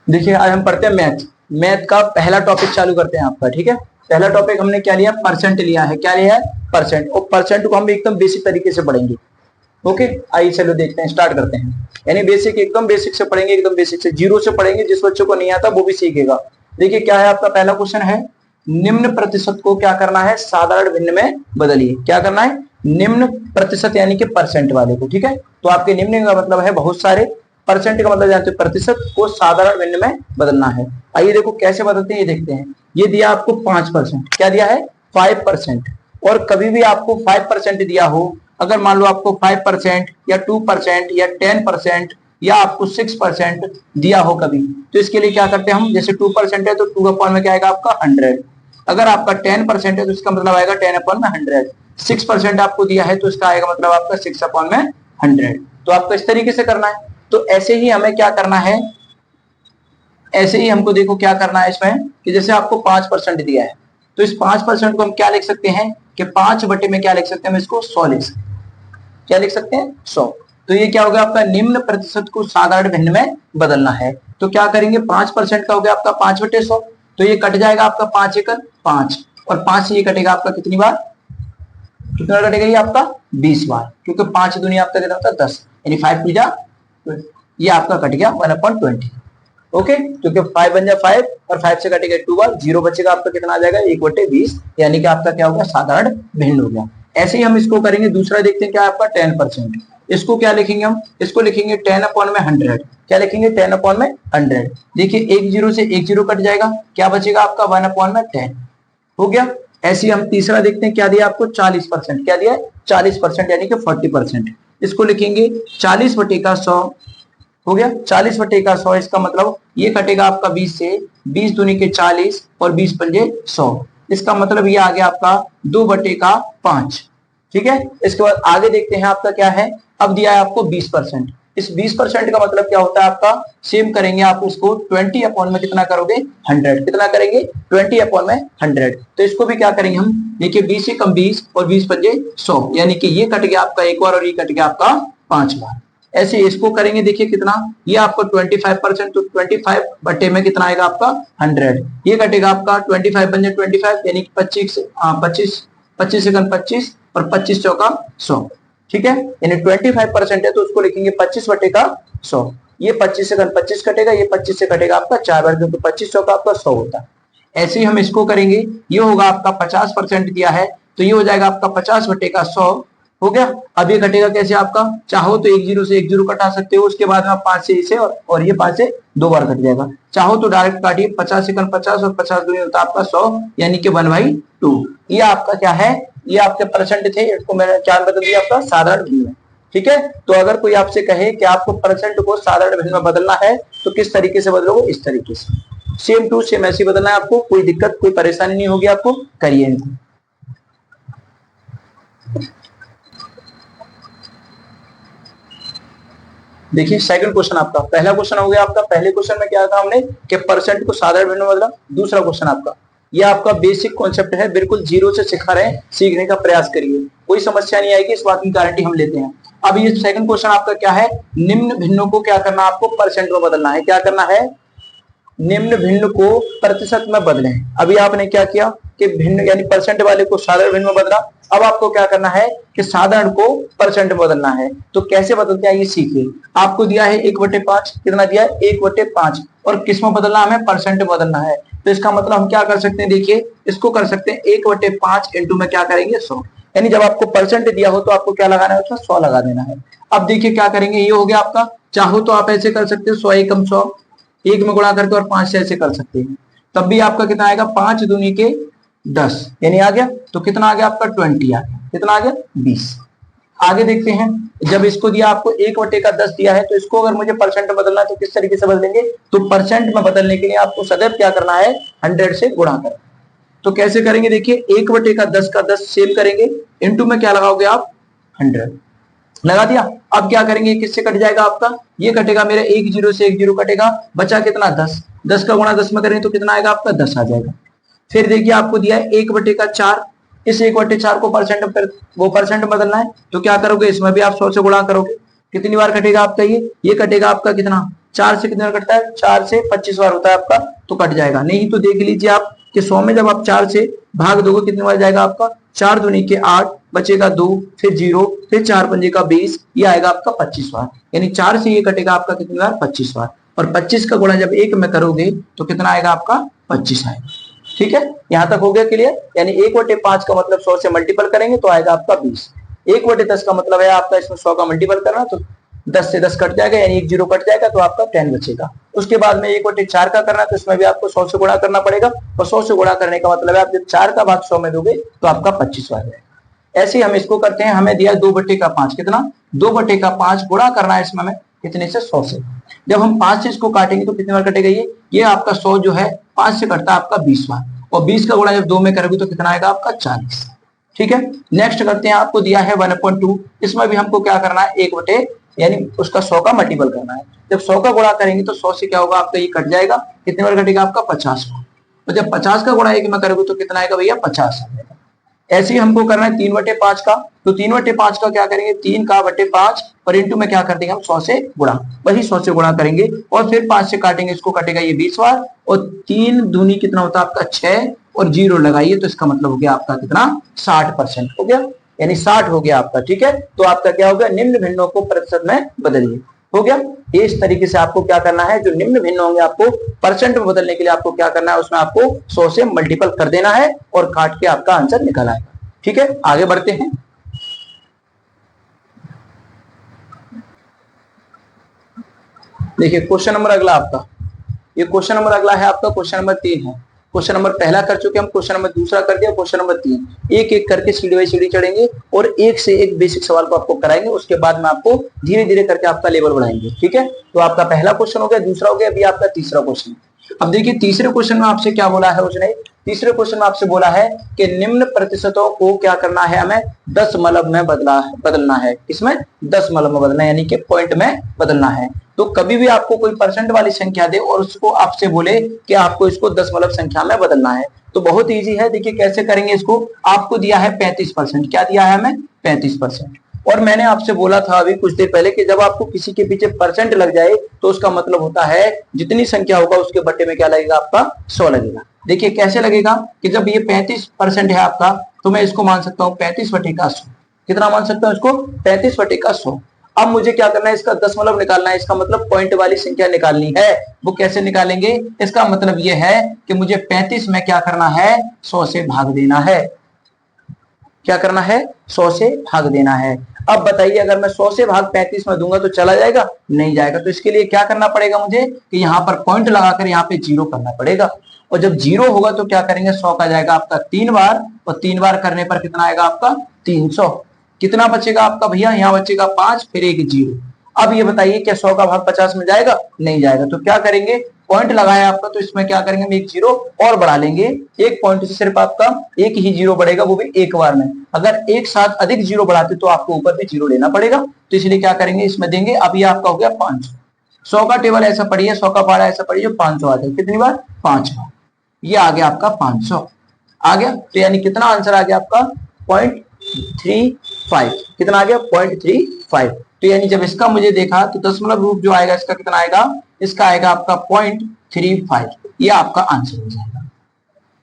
देखिए आज हम पढ़ते हैं मैथ। मैथ का पहला टॉपिक चालू करते हैं आपका, ठीक है। पहला टॉपिक हमने क्या लिया, परसेंट लिया है। क्या लिया है, परसेंट। और परसेंट को हम एकदम बेसिक तरीके से पढ़ेंगे। ओके, आइए चलो देखते हैं, स्टार्ट करते हैं। यानी बेसिक, एकदम बेसिक से पढ़ेंगे, एकदम बेसिक से, जीरो से पढ़ेंगे। जिस बच्चों को नहीं आता वो भी सीखेगा। देखिए क्या है आपका पहला क्वेश्चन है, निम्न प्रतिशत को क्या करना है, साधारण भिन्न में बदलिए। क्या करना है, निम्न प्रतिशत यानी कि परसेंट वाले को, ठीक है। तो आपके निम्न का मतलब है बहुत सारे, परसेंट का मतलब जानते हो प्रतिशत को साधारण भिन्न में बदलना है। आइए देखो कैसे बदलते हैं, ये देखते हैं। ये दिया आपको 5%, क्या दिया है 5%। और कभी भी आपको 5% दिया हो, अगर मान लो आपको 5% या 2% या 10% या आपको 6% दिया हो कभी, तो इसके लिए क्या करते हैं हम, जैसे 2% है तो 2 अपॉन में क्या आएगा आपका 100। अगर आपका 10% है तो इसका मतलब आएगा 10 अपॉन में 100। 6% आपको दिया है तो इसका आएगा मतलब आपका 6 अपॉन में 100। तो आपको इस तरीके से करना है। तो ऐसे ही हमें क्या करना है, ऐसे ही हमको देखो क्या करना है इसमें, कि जैसे आपको 5% दिया है तो इस 5% को हम क्या लिख सकते हैं कि 5 बटे में क्या लिख सकते हैं, हम इसको 100 लिख सकते हैं। क्या लिख सकते हैं, 100। तो ये क्या हो गया आपका, निम्न प्रतिशत को साधारण भिन्न में बदलना है। तो क्या करेंगे, 5% का हो गया आपका 5 बटे 100। तो ये कट जाएगा आपका 5 एकड़ 5, और 5 से ये कटेगा आपका कितनी बार, कितना कटेगा ये आपका 20 बार, क्योंकि 5 दुनिया आपका कितना होता है 10, यानी 5 पूजा ये आपका कट गया 1/20। ओके, क्योंकि 5 बन जाए 5 और 5 से कटेगा 2 बार, 0 बचेगा आपका कितना आ जाएगा 1/20, यानी कि आपका क्या होगा साधारण भिन्न हो गया। ऐसे ही हम इसको करेंगे। दूसरा देखते हैं क्या आपका 10%। इसको क्या लिखेंगे हम, इसको लिखेंगे 10 अपॉन में 100। क्या लिखेंगे 10 अपॉन में 100। देखिए एक जीरो से एक जीरो कट जाएगा, क्या बचेगा आपका 1 अपॉन में 10 हो गया। ऐसे ही हम तीसरा देखते हैं, क्या दिया आपको 40%। क्या दिया 40% यानी कि 40%। इसको लिखेंगे 40 बटे का 100 हो गया। 40 बटे का 100, इसका मतलब ये कटेगा आपका 20 से, 20 दूनी के 40 और 20 पंजे 100। इसका मतलब ये आ गया आपका 2 बटे का 5, ठीक है। इसके बाद आगे देखते हैं आपका क्या है, अब दिया है आपको 20%। इस 20% का मतलब क्या होता है आपका, सेम करेंगे आप उसको 20 अपॉन में कितना करोगे 100। कितना करेंगे 20 अपॉन में 100। तो इसको भी क्या करेंगे हम, देखिए 20 से कम 20 और 20 पंजे 100, यानी कि ये कट गया आपका एक बार और ये कट गया आपका 5 बार। ऐसे इसको करेंगे, देखिए कितना, ये आपको 25%, तो 25 बटे में कितना आएगा आपका 100। ये कटेगा आपका 25 बन जाए 25, यानी कि 25 25 सेकंड 25 और 25 चौका 100, ठीक है। यानी 25% है तो उसको लिखेंगे 25 बटे का 100। ये 25 सेकंड 25 कटेगा, ये 25 से कटेगा आपका 4 बार, क्योंकि 25 चौका आपका 100 होता है। ऐसे ही हम इसको करेंगे, ये होगा आपका 50% दिया है तो ये हो जाएगा आपका 50 बटे का 100 हो गया। अब ये कटेगा कैसे आपका, चाहो तो एक जीरो से एक जीरो कटा सकते हो, उसके बाद में आप 5 से इसे और ये 5 से 2 बार कट जाएगा। चाहो तो डायरेक्ट काटिए, 50 सेकंड 50 और 50 दूनी होता है आपका 100, यानी कि 1/2। ये आपका क्या है, ये आपके परसेंट थे, इसको मैंने क्या बदल दिया आपका साधारण भिन्न में, ठीक है। तो अगर कोई आपसे कहे कि आपको परसेंट को साधारण भिन्न में बदलना है तो किस तरीके से बदलोगे, इस तरीके से, सेम टू सेम ऐसे बदलना है आपको। कोई दिक्कत कोई परेशानी नहीं होगी आपको, करिए इनको। देखिए सेकंड क्वेश्चन आपका, पहला क्वेश्चन हो गया आपका, पहले क्वेश्चन में क्या था हमने कि परसेंट को साधारण भिन्न में बदला। दूसरा क्वेश्चन आपका, ये आपका बेसिक कॉन्सेप्ट है, बिल्कुल जीरो से सिखा रहे हैं, सीखने का प्रयास करिए, कोई समस्या नहीं आएगी, इस बात की गारंटी हम लेते हैं। अब ये सेकंड क्वेश्चन आपका क्या है, निम्न भिन्नों को क्या करना, आपको परसेंट में बदलना है। क्या करना है, निम्न भिन्न को प्रतिशत में बदलें। अभी आपने क्या किया कि भिन्न यानी परसेंट वाले को साधारण भिन्न में बदला। अब आपको क्या करना है कि साधारण को परसेंट में बदलना है। तो कैसे बदलते हैं ये सीखिए। आपको दिया है 1/5, कितना दिया है 1/5, और किस में बदलना है, हमें परसेंट में बदलना है। तो इसका मतलब हम क्या कर सकते हैं, देखिए इसको कर सकते हैं 1/5 इंटू में क्या करेंगे 100, यानी जब आपको परसेंट दिया हो तो आपको क्या लगाना है, उसमें 100 लगा देना है। अब देखिए क्या करेंगे, ये हो गया आपका, चाहो तो आप ऐसे कर सकते हो 100 एकम 100, एक में गुणा करके और 5 से ऐसे कर सकते हैं, तब भी आपका कितना आएगा 5 दूनी के 10, यानी आ गया। तो कितना आ गया आपका 20 आ गया, कितना आ गया 20। आगे देखते हैं, जब इसको दिया आपको 1/10 दिया है तो इसको अगर मुझे परसेंट में बदलना है तो किस तरीके से बदलेंगे, तो परसेंट में बदलने के लिए आपको सदैव क्या करना है 100 से गुणा करना। तो कैसे करेंगे, देखिए 1/10 का 10 सेव करेंगे, इंटू में क्या लगाओगे आप 100 लगा दिया। अब क्या करेंगे, किससे कट जाएगा आपका, ये कटेगा मेरा एक जीरो से एक जीरो कटेगा, बचा कितना 10, 10 का गुणा 10 में करें तो कितना आएगा आपका 10 आ जाएगा। फिर देखिए आपको दिया है 1/4, इस 1/4 को परसेंट वो परसेंट बदलना है, तो क्या करोगे, इसमें भी आप 100 से गुणा करोगे। कितनी बार कटेगा आपका, ये कटेगा आपका कितना 4 से कितने बार कटता है, 4 से 25 बार होता है आपका, तो कट जाएगा। नहीं तो देख लीजिए आप कि 100 में जब आप 4 से भाग दोगे कितने बार जाएगा आपका, 4 दूनी के 8, बचेगा 2, फिर 0, फिर 4 पंजे का 20, ये आएगा आपका 25 बार। यानी 4 से ये कटेगा आपका कितनी बार, 25 बार। और 25 का गुणा जब 1 में करोगे तो कितना आएगा आपका, 25 आएगा। ठीक है, यहां तक हो गया क्लियर। यानी 1/5 का मतलब 100 से मल्टीपल करेंगे तो आएगा आपका 20। 1/10 का मतलब है आपका इसमें 100 का मल्टीपल करना, तो 10 से 10 कट जाएगा, यानी 1 0 कट जाएगा, तो आपका 10 बचेगा। उसके बाद में 1/4 का करना है, तो इसमें भी आपको 100 से गुणा करना पड़ेगा, और 100 से गुणा करने का मतलब है आप जब 4 का भाग 100 में दोगे तो आपका 25 आ जाएगा। ऐसे ही हम इसको करते हैं, हमें दिया 2/5, कितना, 2/5 गुणा करना है इसमें हमें कितने से, 100 से। जब हम 5 से इसको काटेंगे तो कितनी बार कटेगा ये आपका 100 जो है 5 से कटता है आपका 20 बार, और 20 का गुणा जब 2 में करोगे तो कितना आएगा आपका 40। ठीक है, नेक्स्ट करते हैं, आपको दिया है 1/2, इसमें भी हमको क्या करना है, 1 यानी उसका 100 का मल्टीपल करना है। जब 100 का गुणा करेंगे तो 100 से क्या होगा आपका, ये कट जाएगा, कितने बार कटेगा आपका, 50 बार। तो जब 50 का गुणा 1 में करोगे तो कितना आएगा भैया, 50 आएगा। ऐसे ही हमको करना है 3/5 का, तो 3/5 का क्या करेंगे, 3 का बटे 5 और इंटू में क्या कर देंगे हम, 100 से गुणा, वही 100 से गुणा करेंगे, और फिर 5 से काटेंगे, इसको कटेगा ये 20 बार, और 3 दूनी कितना होता है आपका 6, और 0 लगाइए तो इसका मतलब हो गया आपका कितना, 60% हो गया, यानी 60 हो गया आपका। ठीक है, तो आपका क्या हो गया, निम्न भिन्नों को प्रतिशत में बदलिए, हो गया। इस तरीके से आपको क्या करना है, जो निम्न भिन्न होंगे आपको परसेंट में बदलने के लिए आपको क्या करना है, उसमें आपको 100 से मल्टीपल कर देना है और काट के आपका आंसर निकल आएगा। ठीक है, आगे बढ़ते हैं। देखिए क्वेश्चन नंबर अगला आपका, ये क्वेश्चन नंबर अगला है आपका, क्वेश्चन नंबर 3 है। क्वेश्चन नंबर पहला कर चुके हम, क्वेश्चन नंबर दूसरा कर दिया, क्वेश्चन नंबर 3। एक एक करके सीढ़ी बाई सीढ़ी चढ़ेंगे और एक से एक बेसिक सवाल को आपको कराएंगे, उसके बाद में आपको धीरे धीरे करके आपका लेवल बढ़ाएंगे। ठीक है, तो आपका पहला क्वेश्चन हो गया, दूसरा हो गया, अभी आपका तीसरा क्वेश्चन। अब देखिए तीसरे क्वेश्चन में आपसे क्या बोला है उसने, तीसरे क्वेश्चन में आपसे बोला है कि निम्न प्रतिशतों को क्या करना है, हमें दशमलव में बदलना है। इसमें दशमलव में बदलना है, यानी कि पॉइंट में बदलना है। तो कभी भी आपको कोई परसेंट वाली संख्या दे और उसको आपसे बोले कि आपको इसको दशमलव संख्या में बदलना है, तो बहुत इजी है। देखिए कैसे करेंगे इसको, आपको दिया है 35%, क्या दिया है हमें, 35%। और मैंने आपसे बोला था अभी कुछ देर पहले कि जब आपको किसी के पीछे परसेंट लग जाए तो उसका मतलब होता है जितनी संख्या होगा उसके बट्टे में क्या लगेगा आपका, 100 लगेगा। देखिए कैसे लगेगा कि जब ये 35% है आपका, तो मैं इसको मान सकता हूँ 35/100। कितना मान सकता हूँ इसको, 35/100। अब मुझे क्या करना है, इसका दशमलव निकालना है, इसका मतलब पॉइंट वाली संख्या निकालनी है। वो कैसे निकालेंगे, इसका मतलब ये है कि मुझे 35 में क्या करना है, 100 से भाग देना है। क्या करना है, 100 से भाग देना है। अब बताइए अगर मैं 100 से भाग 35 में दूंगा तो चला जाएगा, नहीं जाएगा। तो इसके लिए क्या करना पड़ेगा मुझे कि यहाँ पर पॉइंट लगाकर यहाँ पे 0 करना पड़ेगा, और जब 0 होगा तो क्या करेंगे, 100 का जाएगा आपका 3 बार, और 3 बार करने पर कितना आएगा आपका 300। कितना बचेगा आपका भैया, यहाँ बचेगा 5, फिर एक 0। अब ये बताइए क्या 100 का भाग 50 में जाएगा, नहीं जाएगा। तो क्या करेंगे, पॉइंट लगाया आपका, तो इसमें क्या करेंगे, हम एक 0 और बढ़ा लेंगे। एक पॉइंट से सिर्फ आपका एक ही 0 बढ़ेगा, वो भी एक बार में। अगर एक साथ अधिक 0 बढ़ाते तो आपको ऊपर भी 0 लेना पड़ेगा, तो इसलिए क्या करेंगे, इसमें देंगे। अब ये आपका हो गया 500। 100 का टेबल ऐसा पढ़िए, 100 का पारा ऐसा पढ़िए, जो 500 आ जाए। कितनी बार, 5 बार। ये आ गया आपका 500 आ गया। तो यानी कितना आंसर आ गया आपका, 0.35। कितना आ गया, 0.35। तो यानी जब इसका मुझे देखा तो दशमलव रूप जो आएगा इसका कितना आएगा, इसका आएगा आपका 0.35। ये आपका आंसर हो जाएगा।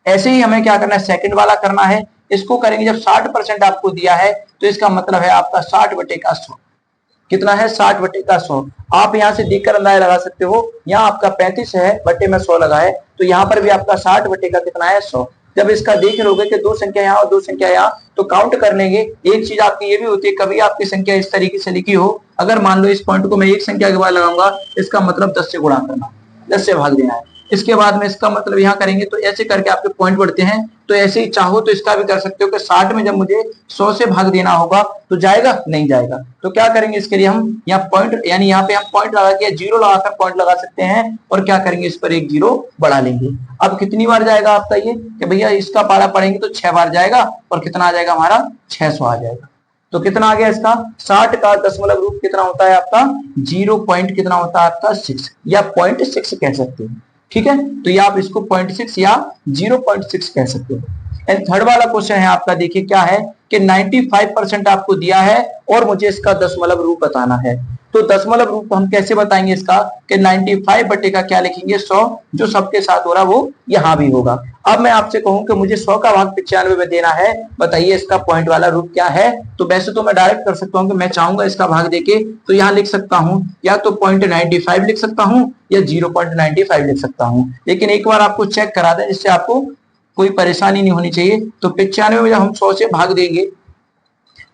ऐसे ही हमें क्या करना है, सेकंड वाला करना है। इसको करेंगे जब 60% आपको दिया है तो इसका मतलब है आपका 60/100। कितना है, 60/100। आप यहां से देखकर अंदाजा लगा सकते हो, यहाँ आपका 35 है, बट्टे में 100 लगा है, तो यहाँ पर भी आपका 60 का कितना है, 100। जब इसका देख लोगे कि 2 संख्या यहाँ और 2 संख्या यहाँ, तो काउंट कर लेंगे। एक चीज आपकी ये भी होती है, कभी आपकी संख्या इस तरीके से लिखी हो, अगर मान लो इस पॉइंट को मैं एक संख्या के बाद लगाऊंगा, इसका मतलब 10 से गुणा करना, 10 से भाग देना है। इसके बाद में इसका मतलब यहाँ करेंगे, तो ऐसे करके आपके पॉइंट बढ़ते हैं। तो ऐसे ही चाहो तो इसका भी कर सकते हो कि 60 में जब मुझे 100 से भाग देना होगा तो जाएगा, नहीं जाएगा। तो क्या करेंगे, इसके लिए हम यहाँ पॉइंट, यानी यहाँ पे हम पॉइंट लगा के 0 लगाकर पॉइंट लगा सकते हैं, और क्या करेंगे, इस पर एक 0 बढ़ा लेंगे। अब कितनी बार जाएगा आपका ये कि भैया इसका पारा पढ़ेंगे तो 6 बार जाएगा, और कितना आ जाएगा हमारा, 600 आ जाएगा। तो कितना आ गया इसका, 60 का दशमलव रूप कितना होता है आपका, 0 पॉइंट कितना होता है आपका 6, या 0.6 कह सकते हैं। ठीक है, तो ये आप इसको 0.6 या 0.6 कह सकते हो। एंड थर्ड वाला क्वेश्चन है आपका, देखिए क्या है कि 95% आपको दिया है और मुझे इसका दशमलव रूप बताना है। तो दशमलव रूप को हम कैसे बताएंगे इसका कि 95 बटे का क्या लिखेंगे 100, जो सबके साथ हो रहा वो यहाँ भी होगा। अब मैं आपसे कहूं कि मुझे 100 का भाग 95 में देना है, बताइए इसका पॉइंट वाला रूप क्या है। तो वैसे तो मैं डायरेक्ट कर सकता हूं कि मैं चाहूंगा इसका भाग देके तो यहाँ लिख सकता हूं या तो 0.95 लिख सकता हूं या 0.95 लिख सकता हूं, लेकिन एक बार आपको चेक करा दें जिससे आपको कोई परेशानी नहीं होनी चाहिए। तो 95 में जब हम 100 से भाग देंगे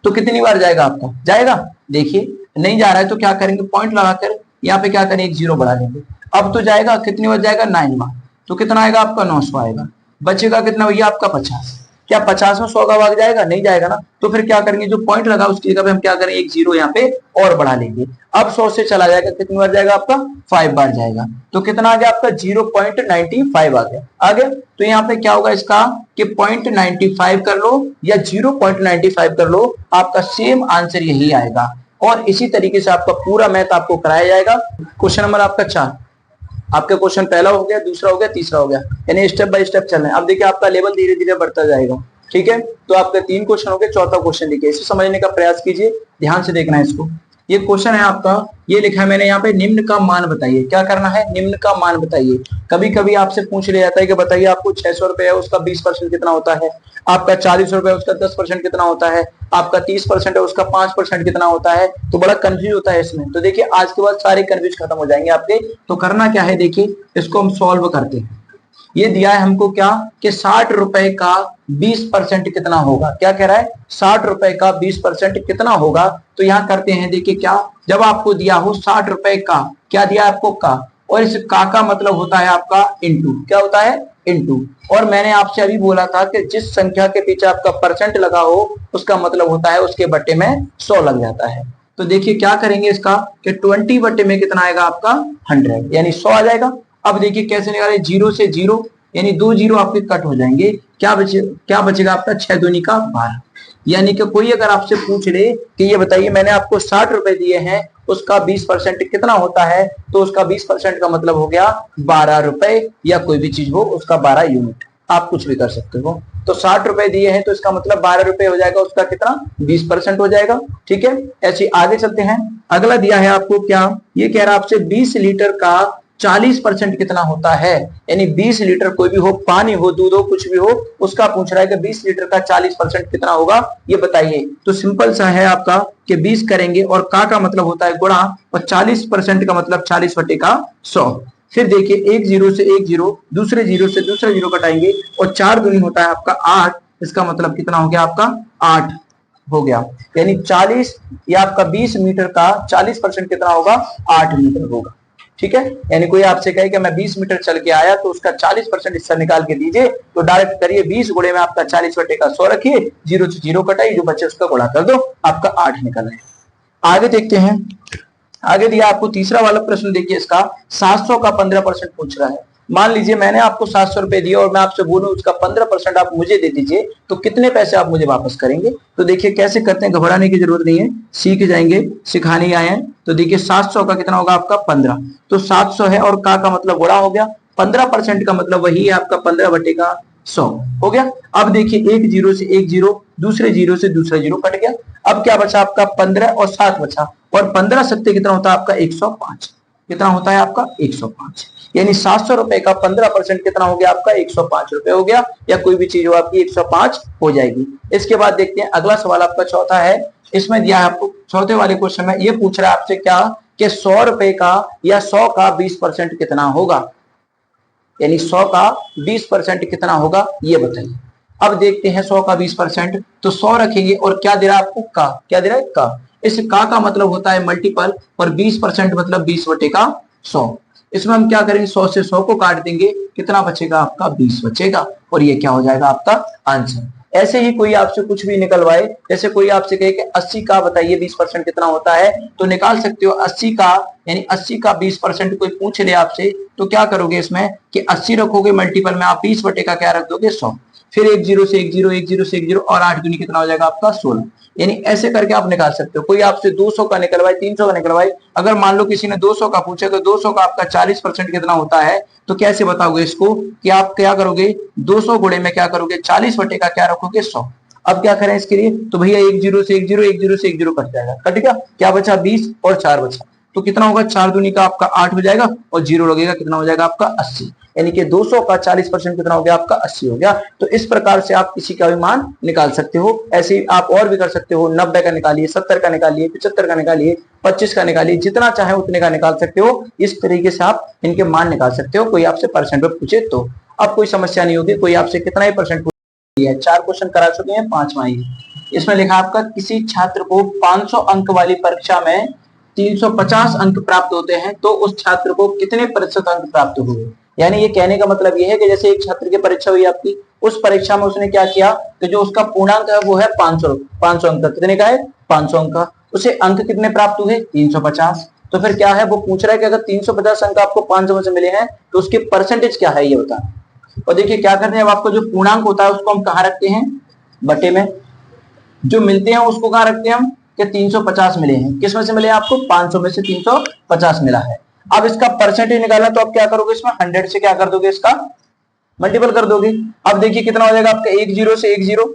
तो कितनी बार जाएगा आपका, जाएगा, देखिए नहीं जा रहा है तो क्या करेंगे, पॉइंट लगाकर यहाँ पे क्या करें एक जीरो बढ़ा लेंगे। अब तो जाएगा, कितनी बार जाएगा 9 बार, तो कितना आएगा आपका 900 आएगा। बचेगा कितना भैया आपका 50। क्या 50 में 100 का भाग जाएगा, नहीं जाएगा ना। तो फिर क्या करेंगे, जो पॉइंट लगा उसकी जगह पे हम क्या करें एक जीरो यहाँ पे और बढ़ा लेंगे। अब 100 से चला जाएगा, कितनी बार जाएगा आपका 5 बार जाएगा। तो कितना आ गया आपका 0.95 आ गया, आ गया। तो यहाँ पे क्या होगा इसका कि 0.95 कर लो या 0.95 कर लो, आपका सेम आंसर यही आएगा। और इसी तरीके से आपका पूरा मैथ आपको कराया जाएगा। क्वेश्चन नंबर आपका 4, आपका क्वेश्चन पहला हो गया, दूसरा हो गया, तीसरा हो गया, यानी स्टेप बाय स्टेप चल रहे हैं। अब देखिए आपका लेवल धीरे धीरे बढ़ता जाएगा, ठीक है। तो आपके 3 क्वेश्चन हो गए, चौथा क्वेश्चन देखिए, इसे समझने का प्रयास कीजिए, ध्यान से देखना है इसको। ये क्वेश्चन है आपका, ये लिखा है मैंने यहाँ पे, निम्न का मान बताइए। क्या करना है, निम्न का मान बताइए। कभी कभी आपसे पूछ लिया जाता है कि बताइए आपको 600 रुपए है उसका 20% कितना होता है, आपका 40 रुपए उसका 10% कितना होता है, आपका 30% है उसका 5% कितना होता है। तो बड़ा कंफ्यूज होता है इसमें। तो देखिए आज के बाद सारे कंफ्यूज खत्म हो जाएंगे आपके। तो करना क्या है, देखिए इसको हम सॉल्व करते हैं। ये दिया है हमको क्या कि 60 रुपए का 20% कितना होगा। क्या कह रहा है, 60 रुपए का 20% कितना होगा। तो यहाँ करते हैं, देखिए क्या, जब आपको दिया हो 60 रुपए का, क्या दिया आपको का, और इस का मतलब होता है आपका इंटू, क्या होता है इंटू। और मैंने आपसे अभी बोला था कि जिस संख्या के पीछे आपका परसेंट लगा हो उसका मतलब होता है उसके बट्टे में 100 लग जाता है। तो देखिए क्या करेंगे इसका कि 20 बट्टे में कितना आएगा आपका 100, यानी 100 आ जाएगा। अब देखिए कैसे निकाले, 0 से 0 यानी 2 जीरो आपके कट हो जाएंगे। क्या बचेगा आपका 6 दूनी का 12। यानी कि कोई अगर आपसे पूछ ले कि ये बताइए मैंने आपको 60 रुपए दिए हैं उसका 20% कितना होता है, तो उसका 20% का मतलब हो गया 12 रुपए, या कोई भी चीज हो उसका 12 यूनिट, आप कुछ भी कर सकते हो। तो 60 रुपए दिए हैं तो इसका मतलब 12 रुपए हो जाएगा, उसका कितना 20% हो जाएगा, ठीक है। ऐसे आगे चलते हैं। अगला दिया है आपको क्या, ये कह रहा है आपसे 20 लीटर का 40% कितना होता है, यानी 20 लीटर कोई भी हो, पानी हो, दूध हो, कुछ भी हो, उसका पूछ रहा है कि 20 लीटर का 40% कितना होगा, ये बताइए। तो सिंपल सा है आपका कि 20 करेंगे और का मतलब होता है गुणा, और 40% का मतलब 40 बटे का 100। फिर देखिए एक जीरो से एक जीरो, दूसरे जीरो से दूसरा जीरो कटाएंगे, और 4 दूनी होता है आपका 8, इसका मतलब कितना हो गया आपका 8 हो गया। यानी 40 या आपका 20 मीटर का 40% कितना होगा 8 मीटर होगा, ठीक है। यानी कोई आपसे कहे कि मैं 20 मीटर चल के आया तो उसका 40% हिस्सा निकाल के दीजिए, तो डायरेक्ट करिए 20 गुणे में आपका 40 बटे का 100 रखिए, 0 से 0 कटाइए, जो बचे उसका गुणा कर दो, आपका 8 निकल रहा है। आगे देखते हैं। आगे दिया आपको तीसरा वाला प्रश्न, देखिए इसका 700 का 15% पूछ रहा है। मान लीजिए मैंने आपको 700 रुपए दिए और मैं आपसे बोलूं उसका 15% आप मुझे दे दीजिए, तो कितने पैसे आप मुझे वापस करेंगे। तो देखिए कैसे करते हैं, घबराने की जरूरत नहीं है, सीख जाएंगे, सिखाने आए हैं। तो देखिए 700 का कितना होगा आपका 15, तो 700 है और का मतलब गुणा हो गया, 15% का मतलब वही है आपका 15 बटे का 100 हो गया। अब देखिए एक जीरो से एक जीरो, दूसरे जीरो से दूसरा जीरो कट गया। अब क्या बचा आपका 15 और 7 बचा, और 15 सत्ते कितना होता है आपका 105, कितना होता है आपका 105। यानी 700 रुपए का 15% कितना हो गया आपका 105 रुपए हो गया, या कोई भी चीज हो आपकी 105 हो जाएगी। इसके बाद देखते हैं अगला सवाल आपका चौथा है। इसमें दिया है आपको चौथे वाले क्वेश्चन में, ये पूछ रहा है आपसे क्या कि 100 रुपए का या 100 का 20% कितना होगा, यानी 100 का 20% कितना होगा ये बताइए। अब देखते हैं 100 का 20%, तो 100 रखेंगे और क्या दे रहा है आपको का, क्या दे रहा है का। इस का मतलब होता है मल्टीपल, और 20% मतलब 20 बटे का 100। इसमें हम क्या करेंगे 100 से 100 को काट देंगे, कितना बचेगा आपका 20 बचेगा, और ये क्या हो जाएगा आपका आंसर। ऐसे ही कोई आपसे कुछ भी निकलवाए, जैसे कोई आपसे कहे कि 80 का बताइए 20% कितना होता है, तो निकाल सकते हो 80 का, यानी 80 का 20% कोई पूछ ले आपसे, तो क्या करोगे इसमें कि 80 रखोगे मल्टीपल में, आप 20 बटे का क्या रख दोगे 100, फिर एक जीरो से एक जीरो, एक जीरो से एक जीरो, और 8 दूनी कितना हो जाएगा आपका 16। यानी ऐसे करके आप निकाल सकते हो। कोई आपसे 200 का निकलवाए, 300 का निकलवाए, अगर मान लो किसी ने 200 का पूछे तो 200 का आपका 40% कितना होता है, तो कैसे बताओगे इसको कि आप क्या करोगे 200 गुणे में क्या करोगे 40 बटे का क्या रखोगे 100। अब क्या करें इसके लिए, तो भैया 1 0 से 1 0, 1 0 से 1 0 कट जाएगा, कट गया, क्या बचा 20 और 4 बचा, तो कितना होगा 4 दूनी का आपका 8 हो जाएगा और 0 लगेगा, कितना हो जाएगा आपका 80, यानी कि 200 का 40% कितना हो गया आपका 80 हो गया। तो इस प्रकार से आप किसी का भी मान निकाल सकते हो। ऐसे ही आप और भी कर सकते हो, 90 का निकालिए, 70 का निकालिए, 75 का निकालिए, 25 का निकालिए, जितना चाहे उतने का निकाल सकते हो। इस तरीके से आप इनके मान निकाल सकते हो। कोई आपसे परसेंट में पूछे तो अब कोई समस्या नहीं होगी। कोई आपसे कितना ही परसेंट पूछे, 4 क्वेश्चन करा चुके हैं, 5वां ही इसमें लिखा आपका किसी छात्र को 500 अंक वाली परीक्षा में 350 अंक प्राप्त होते हैं तो उस छात्र को कितने प्रतिशत अंक प्राप्त हुए। यानी ये कहने का मतलब ये है कि जैसे एक छात्र की परीक्षा हुई आपकी, उस परीक्षा में उसने क्या किया कि जो उसका पूर्णांक है वो है 500 अंक, कितने का है 500 अंक का, उसे अंक कितने प्राप्त हुए 350। तो फिर क्या है वो पूछ रहा है कि अगर 350 अंक आपको 500 में से मिले हैं तो उसके परसेंटेज क्या है ये बता। और देखिए क्या करते हैं, अब आपको जो पूर्णांक होता है उसको हम कहाँ रखते हैं, बटे में, जो मिलते हैं उसको कहाँ रखते हैं हम कि 350 मिले हैं, किस में से मिले हैं आपको 500 में से 350 मिला है। अब इसका परसेंटेज निकालना तो आप क्या करोगे, इसमें 100 से क्या कर दोगे, इसका मल्टीपल कर दोगे। अब देखिए कितना हो जाएगा आपका 1 0 से 1 0,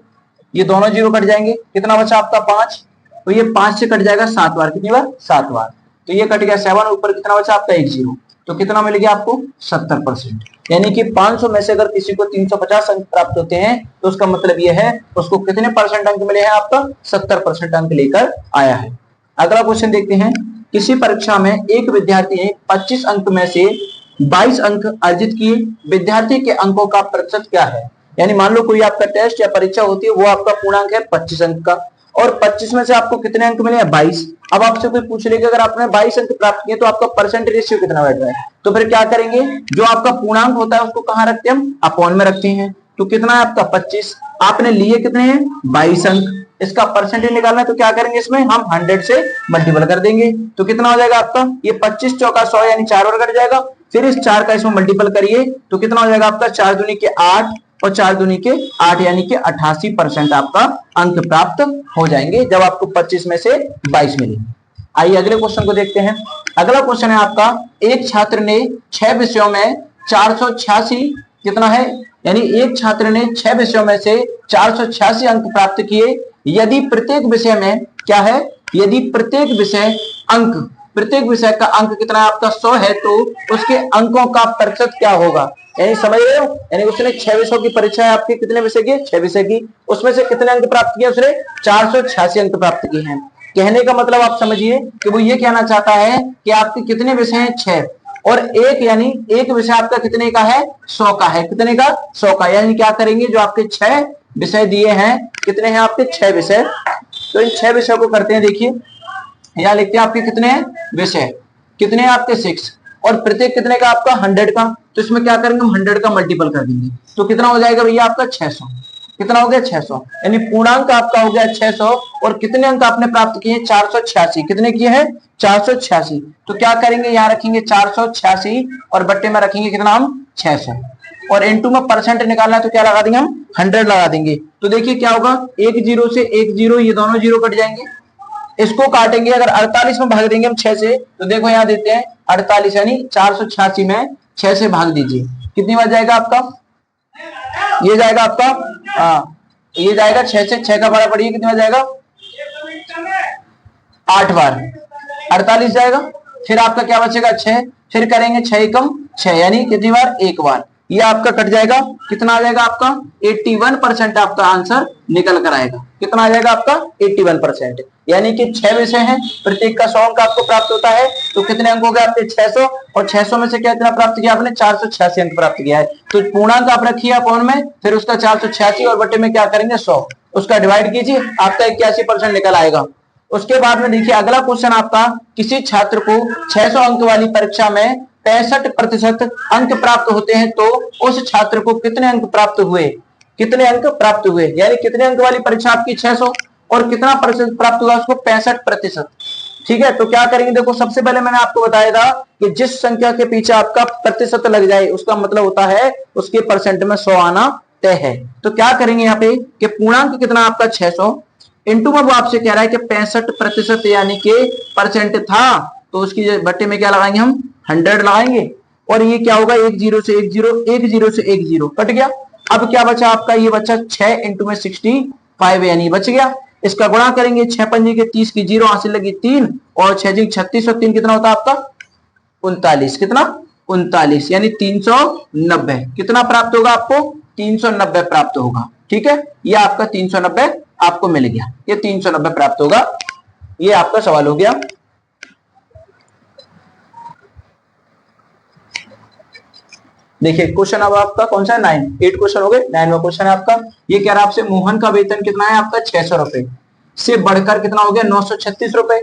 ये दोनों 0 कट जाएंगे, कितना बचा आपका 5, तो ये 5 से कट जाएगा 7 बार, कितनी बार 7 बार, तो ये कट गया 7, ऊपर कितना बचा आपका 1 0, तो कितना मिल गया आपको 70%। यानी कि 500 में से अगर किसी को 350 अंक प्राप्त होते हैं तो उसका मतलब यह है उसको कितने परसेंट अंक मिले हैं, आपका 70% अंक लेकर आया है। अगला क्वेश्चन देखते हैं, किसी परीक्षा में एक विद्यार्थी ने 25 अंक में से 22 अंक अर्जित किए, विद्यार्थी के अंकों का प्रतिशत क्या है। यानी मान लो कोई आपका टेस्ट या परीक्षा होती है, वो आपका पूर्णांक है 25 अंक का और 25 में से आपको कितने अंक मिले हैं 22। अब आपसे कोई पूछ लेगा अगर आपने 22 अंक प्राप्त किए तो आपका परसेंट रेशियो कितना बैठ रहा है, तो फिर क्या करेंगे, जो आपका पूर्णांक होता है उसको कहां रखते हैं हम, अपॉन में रखते हैं। तो कितना है आपका 25, आपने लिए कितने हैं 22 अंक, इसका परसेंटेज निकालना है तो क्या करेंगे, इसमें हम 100 से मल्टीपल कर देंगे, तो कितना हो जाएगा आपका, ये 25 चौका 100 यानी 4 और कट जाएगा, फिर इस 4 का इसमें मल्टीपल करिए तो कितना हो जाएगा आपका 4 दूनी के 8 और 4 दूनी के 8 यानी कि 88% आपका अंक प्राप्त हो जाएंगे जब आपको 25 में से 22 मिले। आइए अगले क्वेश्चन को देखते हैं। अगला क्वेश्चन है आपका, एक छात्र ने 6 विषयों में 486 कितना है, यानी एक छात्र ने 6 विषयों में से 486 अंक प्राप्त किए, यदि प्रत्येक विषय में क्या है, यदि प्रत्येक विषय का अंक कितना है आपका 100 है तो उसके अंकों का प्रतिशत क्या होगा। यानी समझ रहे हो, यानी उसने 6 विषयों की परीक्षा है आपकी, कितने विषय की 6 विषय की, उसमें से कितने अंक प्राप्त किए, उसने 486 अंक प्राप्त किए हैं। कहने का मतलब आप समझिए कि वो ये कहना चाहता है कि आपके कितने विषय हैं 6 और एक, यानी एक विषय आपका कितने का है 100 का है, कितने का 100 का, यानी क्या करेंगे जो आपके 6 विषय दिए हैं, कितने हैं आपके 6 विषय, तो इन 6 विषयों को करते हैं, देखिए यहाँ लिखते हैं आपके कितने हैं विषय, कितने हैं आपके 6 और प्रत्येक कितने का आपका 100 का, तो इसमें क्या करेंगे हम 100 का मल्टीपल कर देंगे तो कितना हो जाएगा भैया आपका 600, कितना हो गया 600, यानी पूर्णांक आपका हो गया 600 और कितने अंक आपने प्राप्त किए 486, कितने किए हैं 486, तो क्या करेंगे यहाँ रखेंगे 486 और बट्टे में रखेंगे कितना हम 600 और इनटू में परसेंट निकालना है तो क्या लगा देंगे हम 100 लगा देंगे। तो देखिए क्या होगा 1 0 से 1 0, ये दोनों 0 कट जाएंगे, इसको काटेंगे अगर 48 में भाग देंगे हम 6 से, तो देखो यहाँ देते हैं 48 यानी 486 में 6 से भाग दीजिए, कितनी बार जाएगा आपका, ये जाएगा आपका ये जाएगा 6 से 6 का बड़ा पड़िए कितनी बार जाएगा 8 बार, 48 जाएगा, फिर आपका क्या बचेगा 6, फिर करेंगे 6 कम 6 यानी कितनी बार 1 बार, ये आपका कट जाएगा, कितना आ जाएगा आपका 81% आपका आंसर निकल कर आएगा, कितना आ जाएगा आपका 81%, यानी कि 6 विषय हैं, प्रत्येक का 100 अंक आपको प्राप्त होता है, तो कितने अंक हो गए आपके 600 और 600 में से क्या इतना प्राप्त किया आपने 486 अंक प्राप्त किया है, तो पूर्णांक आप रखिए अपॉन में, फिर उसका 486 और बटे में क्या करेंगे 100, उसका डिवाइड कीजिए, आपका 81% निकल आएगा। उसके बाद में देखिए अगला क्वेश्चन आपका, किसी छात्र को 600 अंक वाली परीक्षा में 65% अंक प्राप्त होते हैं तो उस छात्र को कितने अंक प्राप्त हुए, कितने अंक प्राप्त हुए, यानी कितने अंक वाली परीक्षा आपकी 600 और कितना प्रतिशत प्राप्त हुआ उसको 65%। ठीक है, तो क्या करेंगे, देखो सबसे पहले मैंने आपको बताया था कि जिस संख्या के पीछे आपका प्रतिशत लग जाए उसका मतलब होता है उसके परसेंट में 100 आना तय है। तो क्या करेंगे यहाँ पे कि पूर्णांक कितना आपका 600 इंटू में वो आपसे कह रहा है कि 65% यानी कि परसेंट था, तो उसकी बट्टे में क्या लगाएंगे हम 100 लगाएंगे और ये क्या होगा 1 0 से 1 0 1 0 से 1 0 कट गया। अब क्या बचा आपका, ये बचा 6 इंटू में 60 5 यानी बच गया। इसका गुणा करेंगे 6 पंजे के 30 की 0 हासिल लगी 3 और 6 जी 36 और 3 कितना होता है आपका 39। कितना 39 यानी 390 कितना प्राप्त होगा आपको 390 प्राप्त होगा। ठीक है, ये आपका 390 आपको मिल गया, ये 390 प्राप्त होगा। ये आपका सवाल हो गया। देखिए क्वेश्चन अब आपका कौन सा है 9, 8 क्वेश्चन हो गए। 9वां क्वेश्चन है आपका, ये कह रहा है आपसे मोहन का वेतन कितना है आपका 600 रुपए से बढ़कर कितना हो गया 936 रुपए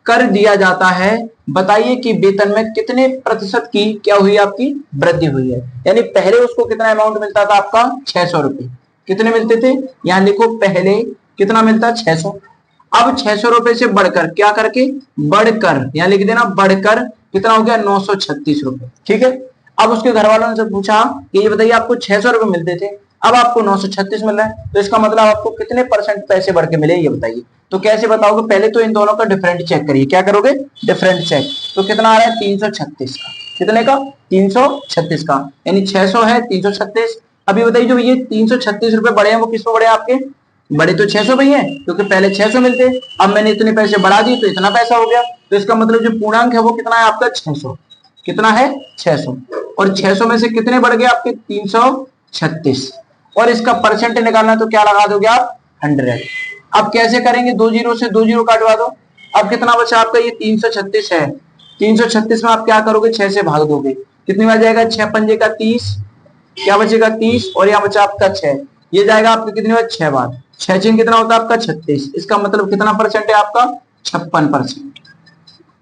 कर दिया जाता है, बताइए कि वेतन में कितने प्रतिशत की क्या हुई आपकी वृद्धि हुई है। यानी पहले उसको कितना अमाउंट मिलता था आपका 600 रुपए, कितने मिलते थे यहां लिखो पहले कितना मिलता 600, अब 600 रुपए से बढ़कर क्या करके बढ़कर यहां लिख देना बढ़कर कितना हो गया 936 रुपए। ठीक है, अब उसके घर वालों ने से पूछा कि ये बताइए आपको 600 रुपए मिलते थे अब आपको 936 मिल रहा है, तो इसका मतलब आपको कितने परसेंट पैसे बढ़ के मिले ये बताइए। तो कैसे बताओगे, पहले तो इन दोनों का डिफरेंट चेक करिए। क्या करोगे डिफरेंट चेक, तो कितना आ रहा है 336 का, कितने का 336 का, यानी 600 है 336। अभी बताइए जो ये 336 रुपए बढ़े हैं वो किस पे बढ़े आपके, बड़े तो 600 पे ही है क्योंकि पहले 600 मिलते, अब मैंने इतने पैसे बढ़ा दिए तो इतना पैसा हो गया। तो इसका मतलब जो पूर्णांक है वो कितना है आपका 600, कितना है 600, और 600 में से कितने बढ़ गए आपके 336, और इसका परसेंट निकालना तो क्या लगा दोगे आप 100। अब कैसे करेंगे, 2 जीरो से 2 जीरो काटवा दो। अब कितना बचा आपका ये 336 है, 336 में आप क्या करोगे 6 से भाग दोगे, कितनी बार जाएगा 6 पंजे का 30, क्या बचेगा 30, और यहाँ बचा आपका 6, ये जाएगा आपका कितनी बार 6 बार, 6 चिन्ह कितना होता है आपका 36। इसका मतलब कितना परसेंट है आपका 56%।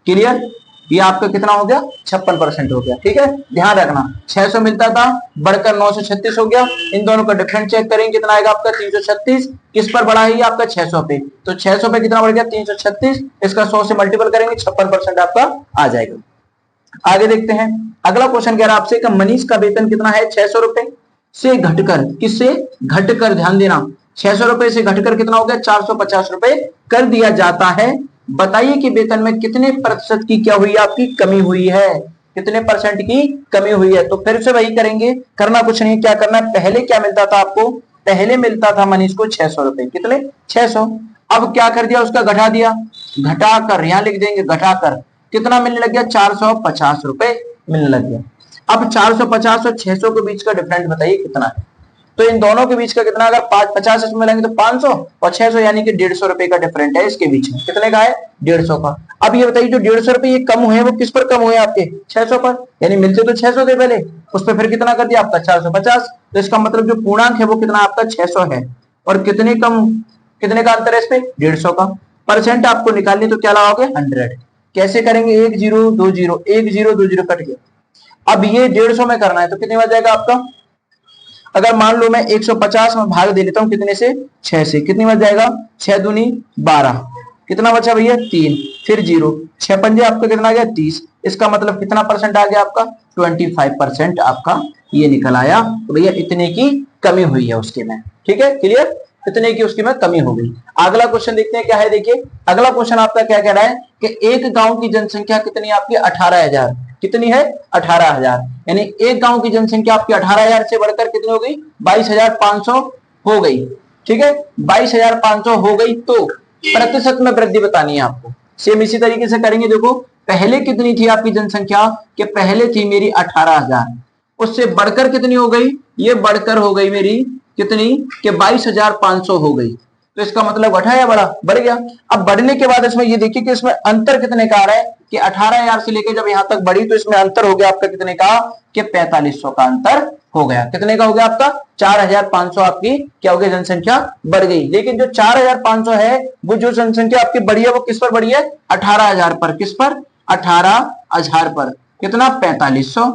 क्लियर, ये आपका कितना हो गया 56% हो गया। ठीक है, ध्यान रखना 600 मिलता था बढ़कर 936 हो गया। इन दोनों का डिफरेंट चेक करेंगे कितना आएगा आपका 336, किस पर बढ़ा है आपका 600 पे, तो 600 पे कितना बढ़ गया 336, इसका 100 से मल्टीपल करेंगे 56% आपका आ जाएगा। आगे देखते हैं अगला क्वेश्चन कह रहा है आपसे मनीष का वेतन कितना है 600 रुपए से घटकर, किससे घटकर, ध्यान देना 600 रुपए से घटकर कितना हो गया 450 रुपए कर दिया जाता है, बताइए कि वेतन में कितने प्रतिशत की क्या हुई आपकी कमी हुई है, कितने परसेंट की कमी हुई है। तो फिर से वही करेंगे, करना कुछ नहीं, क्या करना है पहले क्या मिलता था आपको, पहले मिलता था मनीष को 600 रुपए, कितने 600, अब क्या कर दिया उसका घटा दिया, घटाकर यहां लिख देंगे घटाकर कितना मिलने लग गया 450 रुपए मिलने लग गया। अब 450 और 600 के बीच का डिफरेंस बताइए कितना है, तो इन दोनों के बीच का कितना, अगर 50 इसमें मिलाएंगे तो 500 और 600 यानी कि 150 रुपए का डिफरेंट है इसके बीच में, कितने का है 150 का। अब ये बताइए जो 150 रुपए ये कम हुए वो किस पर कम हुए आपके 600 पर, यानी मिलते तो 600 थे पहले, उस पर फिर कितना कर दिया आपका 450, तो इसका मतलब जो पूर्णांक है वो कितना आपका 600 है, और कितने कम, कितने का अंतर है इस पे 150 का। परसेंट आपको निकालनी तो क्या लगाओगे 100, कैसे करेंगे 1 0 2 0 1 0 2 0 कट गया। अब ये 150 में करना है तो कितने बार जाएगा आपका, अगर मान लो मैं 150 में भाग दे लेता हूं कितने से 6 से, कितनी बार जाएगा 6 दूनी 12, कितना बचा भैया 3, फिर 0, 6 पंजे आपका कितना आ गया 30, इसका मतलब कितना परसेंट आ गया आपका 25% आपका ये निकल आया। तो भैया इतने की कमी हुई है उसके में, ठीक है क्लियर, इतने की उसकी में कमी हो गई। अगला क्वेश्चन देखते हैं क्या है, देखिए अगला क्वेश्चन आपका क्या कह रहा है कि एक गांव की जनसंख्या कितनी आपकी 18,000, कितनी है 18,000, यानी एक गांव की जनसंख्या आपकी 18,000 से बढ़कर कितनी हो गई 22,500 हो गई। ठीक है 22,500 हो गई, तो प्रतिशत में वृद्धि बतानी है आपको। सेम इसी तरीके से करेंगे, देखो पहले कितनी थी आपकी जनसंख्या, कि पहले थी मेरी 18,000, उससे बढ़कर कितनी हो गई, ये बढ़कर हो गई मेरी कितनी कि 22,500 हो गई, तो इसका मतलब घटा या बढ़ा, बढ़ गया। अब बढ़ने के बाद इसमें ये देखिए कि इसमें अंतर कितने का आ रहा है कि 18,000 से लेकर जब यहां तक बढ़ी तो इसमें अंतर हो गया आपका कितने का कि 4500 का अंतर हो गया। कितने का हो गया आपका 4,500 आपकी क्या हो गई जनसंख्या बढ़ गई। लेकिन जो 4,500 है वो जो जनसंख्या आपकी बढ़ी है वो किस पर बढ़ी है 18,000 पर, किस पर 18,000 पर, कितना 4500,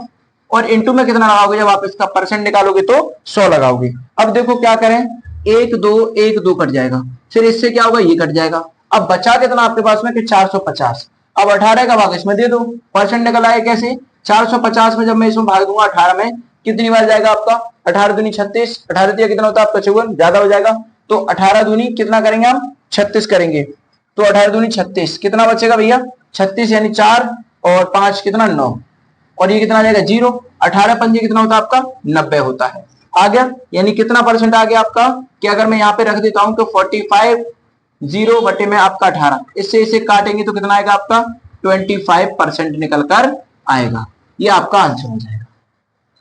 और इंटू में कितना लगाओगे जब आप इसका परसेंट निकालोगे तो 100 लगाओगे। अब देखो क्या करें 1 2 कट जाएगा, फिर इससे क्या होगा ये कट जाएगा, अब बचा कितना आपके पास में कि 450। अब 18 का भाग इसमें दे दो, परसेंट निकल आए कैसे 450 में जब मैं इसमें भाग दूंगा 18 में कितनी बार जाएगा आपका 18 दूनी 36, 18 दिया कितना होता है आपका 54, ज्यादा हो जाएगा, तो 18 दूनी कितना करेंगे हम 36 करेंगे, तो 18 दूनी 36, कितना बचेगा भैया 36 यानी 4 और 5 कितना 9, और ये कितना आ जाएगा 0, 18 पंजे कितना होता है आपका 90 होता है। आ गया, यानी कितना परसेंट आ गया आपका कि अगर मैं यहाँ पे रख देता हूं कि 45 0 बटे में आपका 18, इससे इसे काटेंगे तो कितना आएगा आपका 25% निकल कर आएगा। ये आपका आंसर हो जाएगा।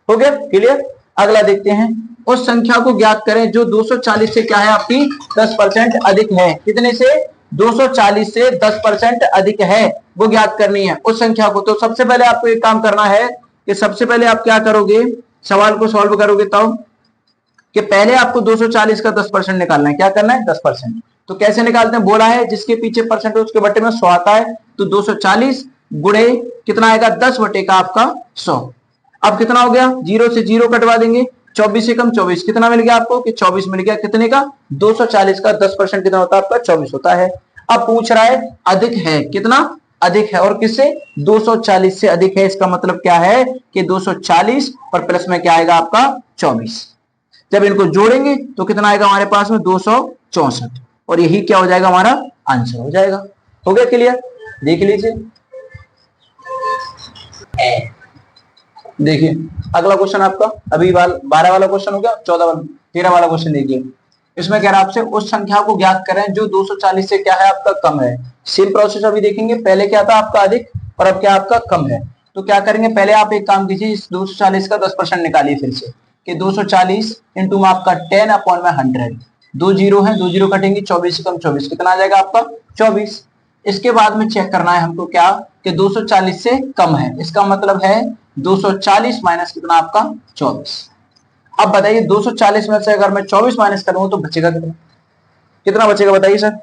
हो गया क्लियर। अगला देखते हैं, उस संख्या को ज्ञात करें जो 240 से क्या है आपकी 10% अधिक है। कितने से? 240 से 10% अधिक है, वो ज्ञात करनी है उस संख्या को। तो सबसे पहले आपको एक काम करना है कि सबसे पहले आप क्या करोगे, सवाल को सॉल्व करोगे तब कि पहले आपको 240 का 10% निकालना है। क्या करना है? 10%। तो कैसे निकालते हैं? बोला है जिसके पीछे परसेंट है उसके बटे में 100 आता है, तो 240 गुणे कितना आएगा 10 बटे का आपका 100। अब कितना हो गया, 0 से 0 कटवा देंगे, 24 से कम 24, कितना मिल गया आपको कि 24 मिल गया। कितने का? 240 का 10% कितना होता है आपका 24 होता है। अब पूछ रहा है अधिक है, कितना अधिक है और किससे? 240 से अधिक है। इसका मतलब क्या है कि 240 और प्लस में क्या आएगा आपका 24। जब इनको जोड़ेंगे तो कितना आएगा हमारे पास में 264, और यही क्या हो जाएगा हमारा आंसर हो जाएगा। हो गया क्लियर। देख लीजिए, देखिए अगला क्वेश्चन आपका अभी 12 वाला क्वेश्चन हो गया, 13 वाला क्वेश्चन देखिए। इसमें कह रहा है आपसे उस संख्या को ज्ञात करें जो 240 से क्या है आपका कम है। सेम प्रोसेस अभी देखेंगे, पहले क्या था आपका अधिक और अब क्या आपका कम है। तो क्या करेंगे, पहले आप एक काम कीजिए, इस 240 का 10% निकालिए फिर से कि 240 इंटू आपका 10/100, 2 जीरो है, 2 जीरो कटेंगे, 24 से कम 24, कितना आ जाएगा आपका 24। इसके बाद में चेक करना है हमको क्या कि 240 से कम है, इसका मतलब है 240 माइनस कितना आपका 24। अब बताइए 240 में से अगर मैं 24 माइनस करूं तो बचेगा कितना? कितना बचेगा बताइए सर?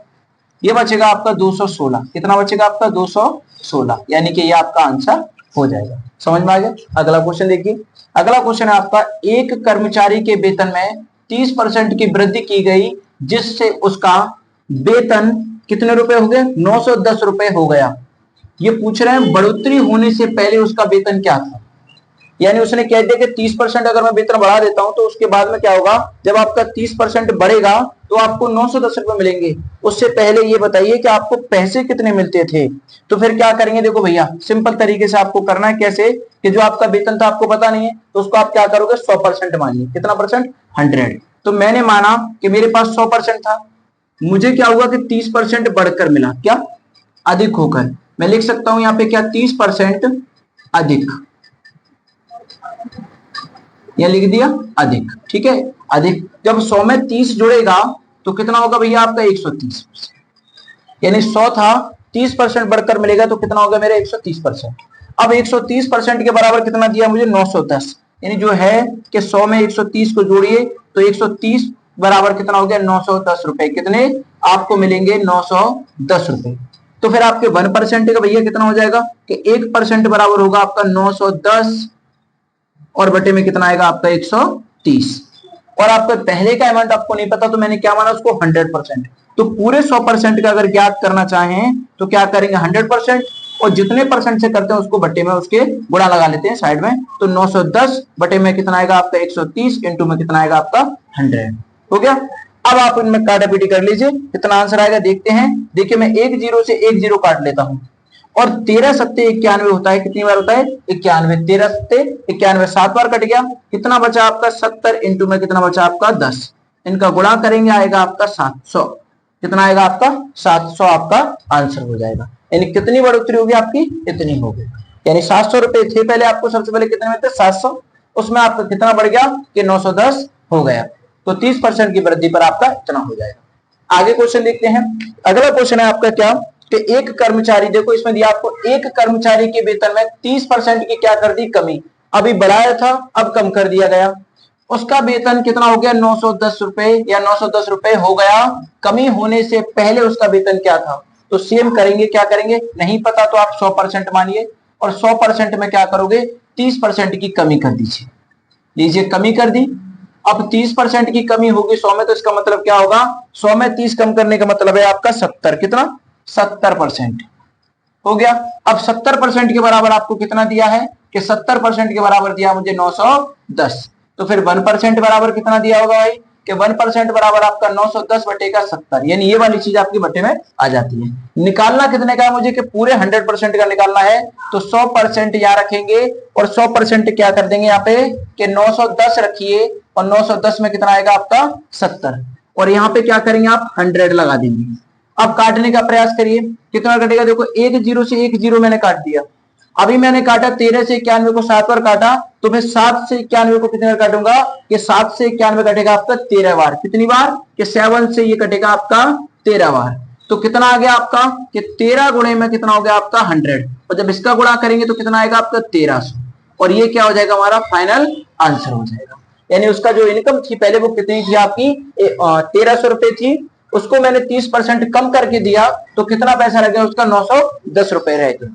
ये बचेगा आपका 216। कितना बचेगा आपका 216, यानी कि ये आपका आंसर हो जाएगा। समझ में आ गया। अगला क्वेश्चन देखिए। अगला क्वेश्चन है आपका, एक कर्मचारी के वेतन में 30% की वृद्धि की गई जिससे उसका वेतन कितने रुपए हो गए? 910 रुपए हो गया। ये पूछ रहे हैं बढ़ोतरी होने से पहले उसका वेतन क्या था। यानी उसने कह दिया कि 30% अगर मैं वेतन बढ़ा देता हूं तो उसके बाद में क्या होगा, जब आपका 30% बढ़ेगा तो आपको 910 रुपए मिलेंगे। उससे पहले ये बताइए कि आपको पैसे कितने मिलते थे। तो फिर क्या करेंगे, देखो भैया सिंपल तरीके से आपको करना है। कैसे कि जो आपका वेतन था आपको पता नहीं है तो उसको आप क्या करोगे 100% मानिए। कितना परसेंट? 100। तो मैंने माना कि मेरे पास 100% था, मुझे क्या हुआ कि 30% बढ़कर मिला, क्या अधिक होकर। मैं लिख सकता हूं यहाँ पे क्या 30% अधिक, यह लिख दिया अधिक। ठीक है, अधिक जब 100 में 30 जुड़ेगा तो कितना होगा भैया आपका 130। यानी 100 था, 30% बढ़कर मिलेगा तो कितना होगा मेरा 130%। अब 130% के बराबर कितना दिया मुझे 910, यानी जो है कि 100 में 130 को जोड़िए तो 130 बराबर कितना हो गया 910 रुपए। कितने आपको मिलेंगे 910 रुपए। तो फिर आपके 1% का भैया कितना हो जाएगा कि 1% बराबर होगा आपका 910 और बटे में कितना आएगा आपका 130। और आपका पहले का अमाउंट आपको नहीं पता तो मैंने क्या माना उसको 100%। तो पूरे 100% का अगर ज्ञात करना चाहें तो क्या करेंगे 100%, और जितने परसेंट से करते हैं उसको बटे में उसके गुणा लगा लेते हैं साइड में। तो 910 बटे में कितना आएगा आपका 130 इंटू में कितना आएगा आपका 100। हो गया। अब आप इनमें काटापीटी कर लीजिए, कितना आंसर आएगा देखते हैं। देखिए मैं 1 जीरो से 1 जीरो काट लेता हूं, और 13 सत्ते 91 होता है। कितनी बार होता है 91। 13 सत्ते 91, 7 बार कट गया, कितना बचा आपका 70 इंटू में कितना बचा आपका 10। इनका गुणा करेंगे आएगा आपका 700। कितना आएगा आपका 700 आपका आंसर हो जाएगा। यानी कितनी बढ़ोतरी होगी आपकी, इतनी होगी। यानी 700 रुपए थे पहले, आपको सबसे पहले कितने में थे 700, उसमें आपका कितना बढ़ गया कि 910 हो गया। तो 30% की वृद्धि पर आपका इतना हो जाएगा। आगे क्वेश्चन देखते हैं। अगला क्वेश्चन है आपका क्या कि एक कर्मचारी, देखो इसमें दिया आपको एक कर्मचारी के वेतन में 30% की क्या कर दी कमी। अभी बढ़ाया था अब कम कर दिया गया। उसका वेतन कितना हो गया 910 रुपए, या 910 रुपए हो गया। कमी होने से पहले उसका वेतन क्या था। तो सेम करेंगे, क्या करेंगे नहीं पता तो आप 100% मानिए, और 100% में क्या करोगे 30% की कमी कर दीजिए। लीजिए कमी कर दी। अब 30% की कमी होगी 100 में, तो इसका मतलब क्या होगा 100 में 30 कम करने का मतलब है आपका 70। कितना 70% हो गया। अब 70% के बराबर आपको कितना दिया है कि 70% के बराबर दिया मुझे 910। तो फिर 1% बराबर कितना दिया होगा भाई कि 1% बराबर आपका 910 बटे का 70, यानी ये वाली चीज आपकी बटे में आ जाती है। निकालना कितने का है मुझे कि पूरे 100% का निकालना है। तो 100% यहाँ रखेंगे और 100% क्या कर देंगे यहाँ पे कि 910 रखिए और 910 में कितना आएगा आपका 70, और यहाँ पे क्या करेंगे आप 100 लगा देंगे। अब काटने का प्रयास करिए, कितना कटेगा, देखो एक जीरो से एक जीरो मैंने काट दिया। अभी मैंने काटा 13 से 91 को 7 बार काटा, तो मैं 7 से 91 को कितने बार काटूंगा, कि 7 से 91 कटेगा आपका 13 बार। कितनी बार, कि 7 से ये कटेगा आपका 13 बार। तो कितना आ गया आपका, कि 13 गुणे में कितना हो गया आपका 100, और जब इसका गुणा करेंगे तो कितना आएगा आपका 1300, और ये क्या हो जाएगा हमारा फाइनल आंसर हो जाएगा। यानी उसका जो इनकम थी पहले वो कितनी थी आपकी 1300 रुपए थी, उसको मैंने 30% कम करके दिया, तो कितना पैसा रह गया उसका 910 रुपए रह गए।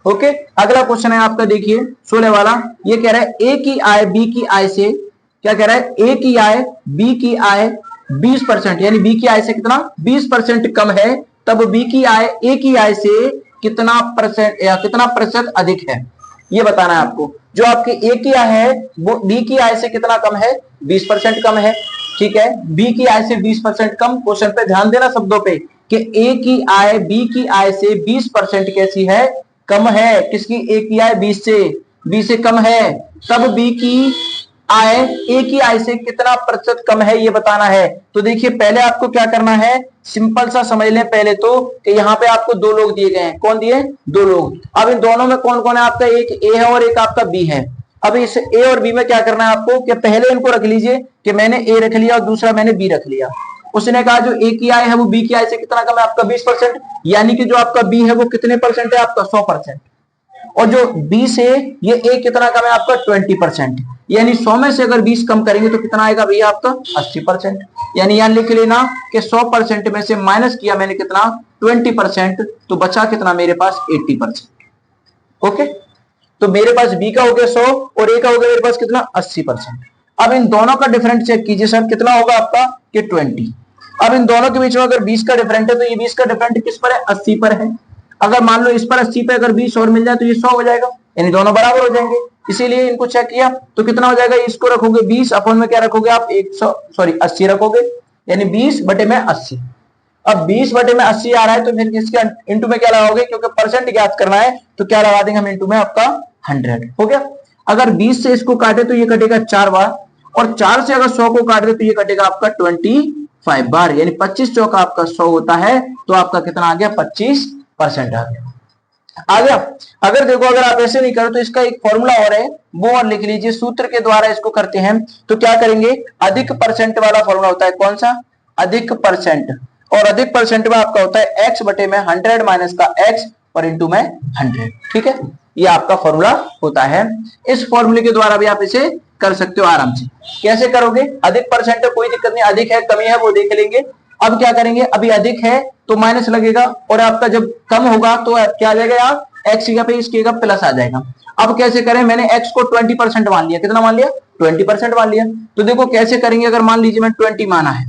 ओके, अगला क्वेश्चन है आपका, देखिए 16 वाला। ये कह रहा है ए की आय बी की आय से, क्या कह रहा है, ए की आय बी की आय 20%, यानी बी की आय से कितना 20% कम है, तब बी की आय ए की आय से कितना परसेंट या कितना प्रतिशत अधिक है, ये बताना है आपको। जो आपकी ए की आय है वो बी की आय से कितना कम है, 20% कम है। ठीक है, बी की आय से 20% कम। क्वेश्चन पे ध्यान देना शब्दों पे, कि ए की आय बी की आय से 20% कैसी है, कम है। किसकी, ए की आय 20 से कम है, तब बी की आय ए की आय से कितना प्रतिशत कम है, ये बताना है। तो देखिए पहले आपको क्या करना है, सिंपल सा समझ लें पहले तो, कि यहाँ पे आपको दो लोग दिए गए हैं। कौन दिए, दो लोग। अब इन दोनों में कौन कौन है आपका, एक ए है और एक आपका बी है। अब इस ए और बी में क्या करना है आपको, कि पहले इनको रख लीजिए, कि मैंने ए रख लिया और दूसरा मैंने बी रख लिया। उसने कहा जो ए की आय है वो बी की आय से कितना कम है, आपका 20%, यानी कि जो आपका बी है वो कितने परसेंट है, आपका 100%, और जो 20 है ये ए कितना कम है आपका 20%, यानी 100 में से अगर 20 कम करेंगे तो कितना आएगा भैया आपका 80%। यानी यहां लिख लेना कि 100% में से माइनस किया मैंने कितना 20%, तो बचा कितना मेरे पास 80%। ओके, तो मेरे पास बी का हो गया 100 और ए का हो गया मेरे पास कितना 80%। अब इन दोनों का डिफरेंट चेक कीजिए सर, कितना होगा आपका कि 20। अब इन दोनों के बीच में अगर 20 का डिफरेंट है तो ये 20 का डिफरेंट किस पर है, 80 पर है। अगर मान लो इस पर 80 पे अगर 20 और मिल जाए तो ये 100 हो जाएगा, यानी दोनों बराबर हो जाएंगे। इसीलिए इनको चेक किया तो कितना हो जाएगा, इसको रखोगे 20 अपन में क्या रखोगे आप 80 रखोगे, यानी 20 बटे में 80। अब 20 बटे में 80 आ रहा है तो फिर इसके इंटू में क्या लगाओगे, क्योंकि परसेंट ज्ञात करना है तो क्या लगा देंगे हम इंटू में, आपका 100 हो गया। अगर 20 से इसको काटे तो ये कटेगा 4 बार, और 4 से अगर 100 को काट दे तो ये कटेगा आपका 25 बार, यानी 25 चौका आपका 100 होता है, तो आपका कितना आ गया 25% आ गया। अगर देखो अगर आप ऐसे नहीं करो तो इसका एक फॉर्मूला और है, वो और लिख लीजिए, सूत्र के द्वारा इसको करते हैं। तो क्या करेंगे, अधिक परसेंट वाला फॉर्मूला होता है, कौन सा, अधिक परसेंट, और अधिक परसेंट में आपका होता है x बटे में 100 माइनस का x और इंटू में 100। ठीक है, ये आपका फॉर्मूला होता है। इस फॉर्मूले के द्वारा भी आप इसे कर सकते हो आराम से। कैसे करोगे, अधिक परसेंट है कोई दिक्कत नहीं, अधिक है कमी है वो देख लेंगे। अब क्या करेंगे, अभी अधिक है तो माइनस लगेगा, और आपका जब कम होगा तो क्या आ जाएगा यार, एक्स की जगह इसकी जगह प्लस आ जाएगा। अब कैसे करें, मैंने एक्स को 20% मान लिया, कितना मान लिया 20% मान लिया। तो देखो कैसे करेंगे, अगर मान लीजिए मैं 20 माना है,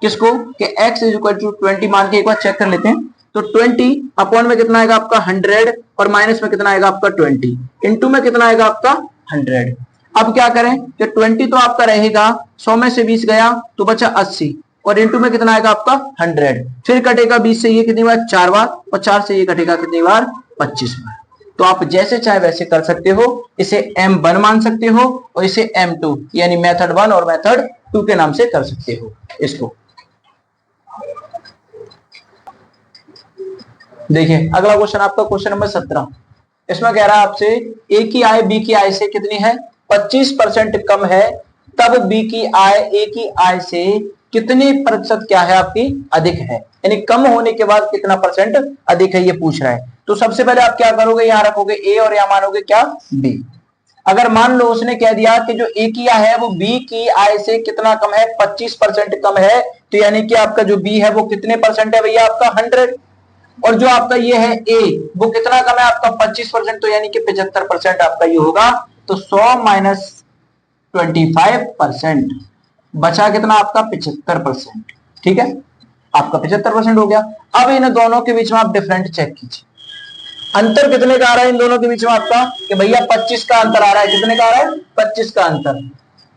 किसको, कि x इज इक्वल टू 20 मान के एक बार चेक कर लेते हैं। तो 20 अपॉन में कितना आएगा आपका 100, और माइनस में कितना आएगा आपका 20, इंटू में कितना आएगा आपका 100। अब क्या करें कि 20 तो आपका रहेगा, 100 में से 20 गया तो बचा 80, और इंटू में कितना आएगा आपका 100, फिर कटेगा 20 से ये कितनी बार 4 बार, और 4 से ये कटेगा कितनी बार 25 बार। तो आप जैसे चाहे वैसे कर सकते हो, इसे M1 मान सकते हो और इसे M2 यानी मेथड 1 और मेथड 2 के नाम से कर सकते हो इसको। देखिए अगला क्वेश्चन आपका क्वेश्चन नंबर 17। इसमें कह रहा है आपसे ए की आय बी की आय से कितनी है, 25% कम है, तब बी की आय ए की आय से कितने प्रतिशत क्या है आपकी अधिक है, यानी कम होने के बाद कितना परसेंट अधिक है ये पूछ रहा है। तो सबसे पहले आप क्या करोगे, यहां रखोगे ए और यहां मानोगे क्या बी। अगर मान लो उसने कह दिया कि जो ए की आय है वो बी की आय से कितना कम है, 25% कम है, तो यानी कि आपका जो बी है वो कितने परसेंट है भैया आपका 100, और जो आपका ये है ए वो कितना कम है आपका 25%, तो यानी कि 75% आपका ये होगा। तो 100 माइनस 25% बचा कितना आपका 75%। ठीक है, आपका 75% हो गया। अब इन दोनों के बीच में आप डिफरेंट चेक कीजिए, अंतर कितने का आ रहा है इन दोनों के बीच में आपका, कि भैया 25 का अंतर आ रहा है। कितने का आ रहा है, 25 का अंतर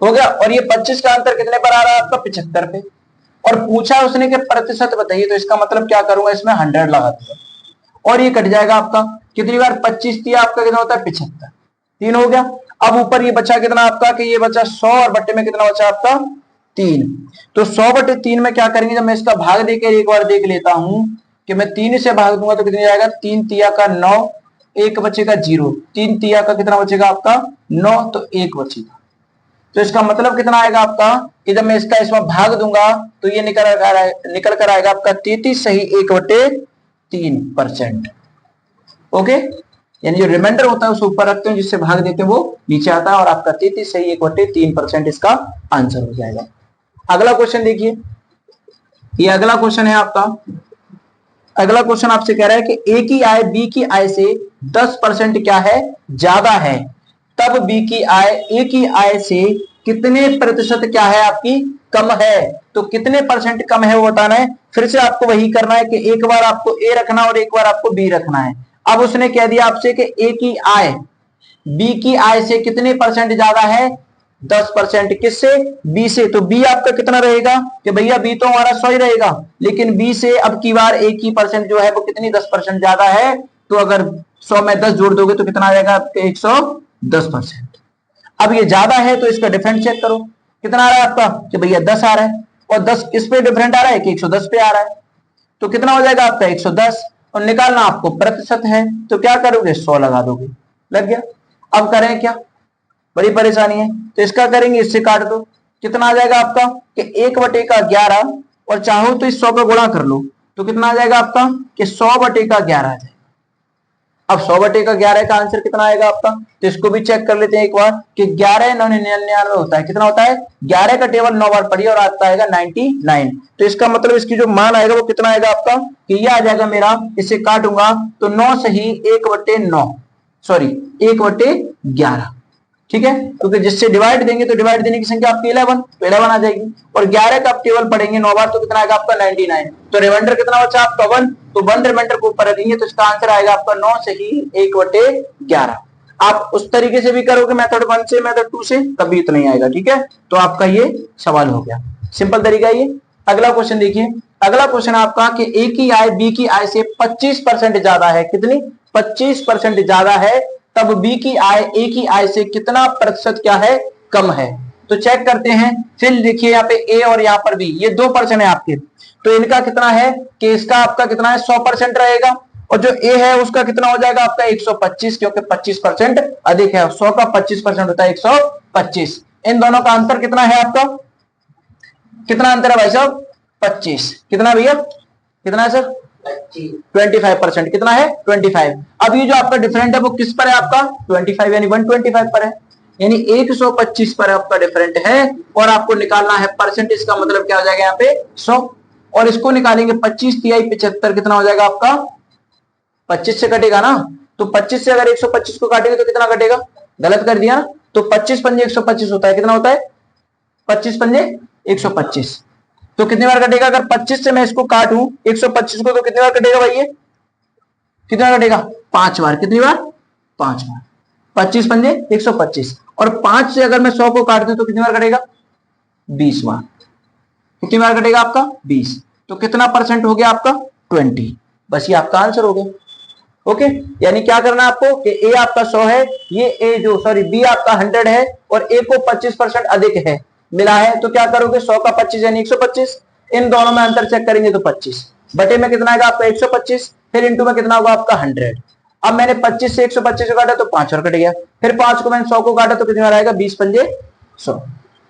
हो गया, और ये 25 का अंतर कितने पर आ रहा है आपका 75 पे, और पूछा उसने कि प्रतिशत बताइए, तो इसका मतलब क्या करूंगा, इसमें 100 लगा दूंगा और ये कट जाएगा आपका, कितनी बार 25 दिया आपका कितना होता है 75, 3 हो गया। अब ऊपर ये बचा कितना आपका कि ये बचा 100 और बट्टे में कितना बचा आपका 3। तो 100/3 में क्या करेंगे, जब मैं इसका भाग देकर एक बार देख लेता हूं कि मैं 3 से भाग दूंगा तो कितनी जाएगा, 3 तिया का 9, एक बचेगा 0, 3 तिया का कितना बचेगा आपका 9, तो 1 बचेगा। तो इसका मतलब कितना आएगा आपका कि जब मैं इसमें भाग दूंगा तो ये निकल कर आएगा आपका 33 सही 1/3%। ओके, यानी जो रिमाइंडर होता है उसे ऊपर रखते हैं, जिससे भाग देते हैं वो नीचे आता है, और आपका 33 सही 1/3% इसका आंसर हो जाएगा। अगला क्वेश्चन देखिए, ये अगला क्वेश्चन है आपका। अगला क्वेश्चन आपसे कह रहा है कि ए की आय बी की आय से 10% क्या है, ज्यादा है, तब बी की आय ए की आय से कितने प्रतिशत क्या है आपकी कम है। तो कितने परसेंट कम है वो बताना है। फिर से आपको वही करना है कि एक बार आपको ए रखना और एक बार आपको बी रखना है। अब उसने कह दिया आपसे कि ए की आय बी की आय से कितने परसेंट ज्यादा है, 10%। किससे, बी से। तो बी आपका कितना रहेगा कि भैया बी तो हमारा 100 ही रहेगा, लेकिन बी से अब की बार ए की परसेंट जो है वो कितनी 10% ज्यादा है। तो अगर 100 में 10 जोड़ दोगे तो कितना आ जाएगा आपके 110%। अब ये ज्यादा है तो इसका डिफरेंट चेक करो, कितना आ रहा है आपका कि भैया 10 आ रहा है, और 10 इस पे डिफरेंट आ रहा है कि 110 पे आ रहा है। तो कितना हो जाएगा आपका 110, और निकालना आपको प्रतिशत है, तो क्या करोगे 100 लगा दोगे, लग गया। अब करें क्या, बड़ी परेशानी है, तो इसका करेंगे, इससे काट दो, कितना आ जाएगा आपका कि 1/11, और चाहो तो इस 100 का गुणा कर लो, तो कितना आ जाएगा आपका कि 100/11 आ जाएगा। अब 100/11 का आंसर कितना आएगा आपका, तो इसको भी चेक कर लेते हैं एक बार कि 11×999 होता है, कितना होता है 11 का टेबल 9 बार पढ़िए और आता आएगा 99। तो इसका मतलब इसकी जो मान आएगा वो कितना आएगा आपका कि ये आ जाएगा मेरा, इसे काटूंगा तो 9 सही 1/9, सॉरी 1/11, ठीक है, क्योंकि जिससे डिवाइड देंगे तो डिवाइड देने की संख्या आपकी 11, तो 11 आ जाएगी, और 11 का आप टेबल पढ़ेंगे 9 बार तो कितना आएगा आपका 99। तो रिमाइंडर कितना बचा आपका 1, तो 1 रिमाइंडर को ऊपर रखेंगे तो इसका आंसर आएगा आपका 9 सही 1/11। आप उस तरीके से भी करोगे मेथड 1 से मेथड 2 से, तभी इतना ही आएगा, ठीक है। तो आपका ये सवाल हो गया, सिंपल तरीका ये। अगला क्वेश्चन देखिए, अगला क्वेश्चन आपका कि ए की आय बी की आय से 25% ज्यादा है, कितनी 25% ज्यादा है, तब बी की आय ए की आय से कितना प्रतिशत क्या है कम है। तो चेक करते हैं, फिर देखिए यहाँ पे ए और यहाँ पर बी, ये 2% है आपके, तो इनका कितना है कि इसका आपका कितना है 100% रहेगा, और जो ए है उसका कितना हो जाएगा आपका 125, क्योंकि 25% अधिक है, 100 का 25% होता है 125। इन दोनों का अंतर कितना है आपका, कितना अंतर है भाई साहब 25, कितना भैया कितना है सर 25%, कितना है 25। अब ये जो आपका डिफरेंट है वो किस पर है आपका 25 यानी 125 पर है, यानी 125 पर आपका डिफरेंट है, और आपको निकालना है परसेंटेज का मतलब क्या हो जाएगा यहाँ पे 100, और इसको निकालेंगे 25 तिहाई 75, कितना हो जाएगा आपका 25 से कटेगा ना, तो 25 से अगर 125 को काटेंगे तो कितना कटेगा, गलत कर दिया, तो 25 पंजे 125 होता है, कितना होता है 25 पंजे 125। तो कितनी बार कटेगा, अगर 25 से मैं इसको काटूं 125 को तो कितनी बार कटेगा भाई, ये कितनी बार कटेगा 5 बार, कितनी बार 5 बार, 25 पंजे 125, और 5 से अगर मैं 100 को काट दूं तो कितनी बार कटेगा 20 बार, कितनी बार कटेगा आपका 20, तो कितना परसेंट हो गया आपका 20, बस ये आपका आंसर हो गया। ओके, यानी क्या करना है आपको कि ए आपका 100 है, ये ए जो सॉरी बी आपका 100 है, और ए को 25% अधिक है मिला है, तो क्या करोगे 100 का 25 यानी 125, इन दोनों में अंतर चेक करेंगे तो 25 बटे में कितना आएगा आपका 125, फिर इंटू में कितना होगा आपका 100। अब मैंने 25 से 125 को काटा तो 5 और कट गया, फिर 5 को मैंने 100 को काटा तो कितनी बार आएगा 20 पंजे 100,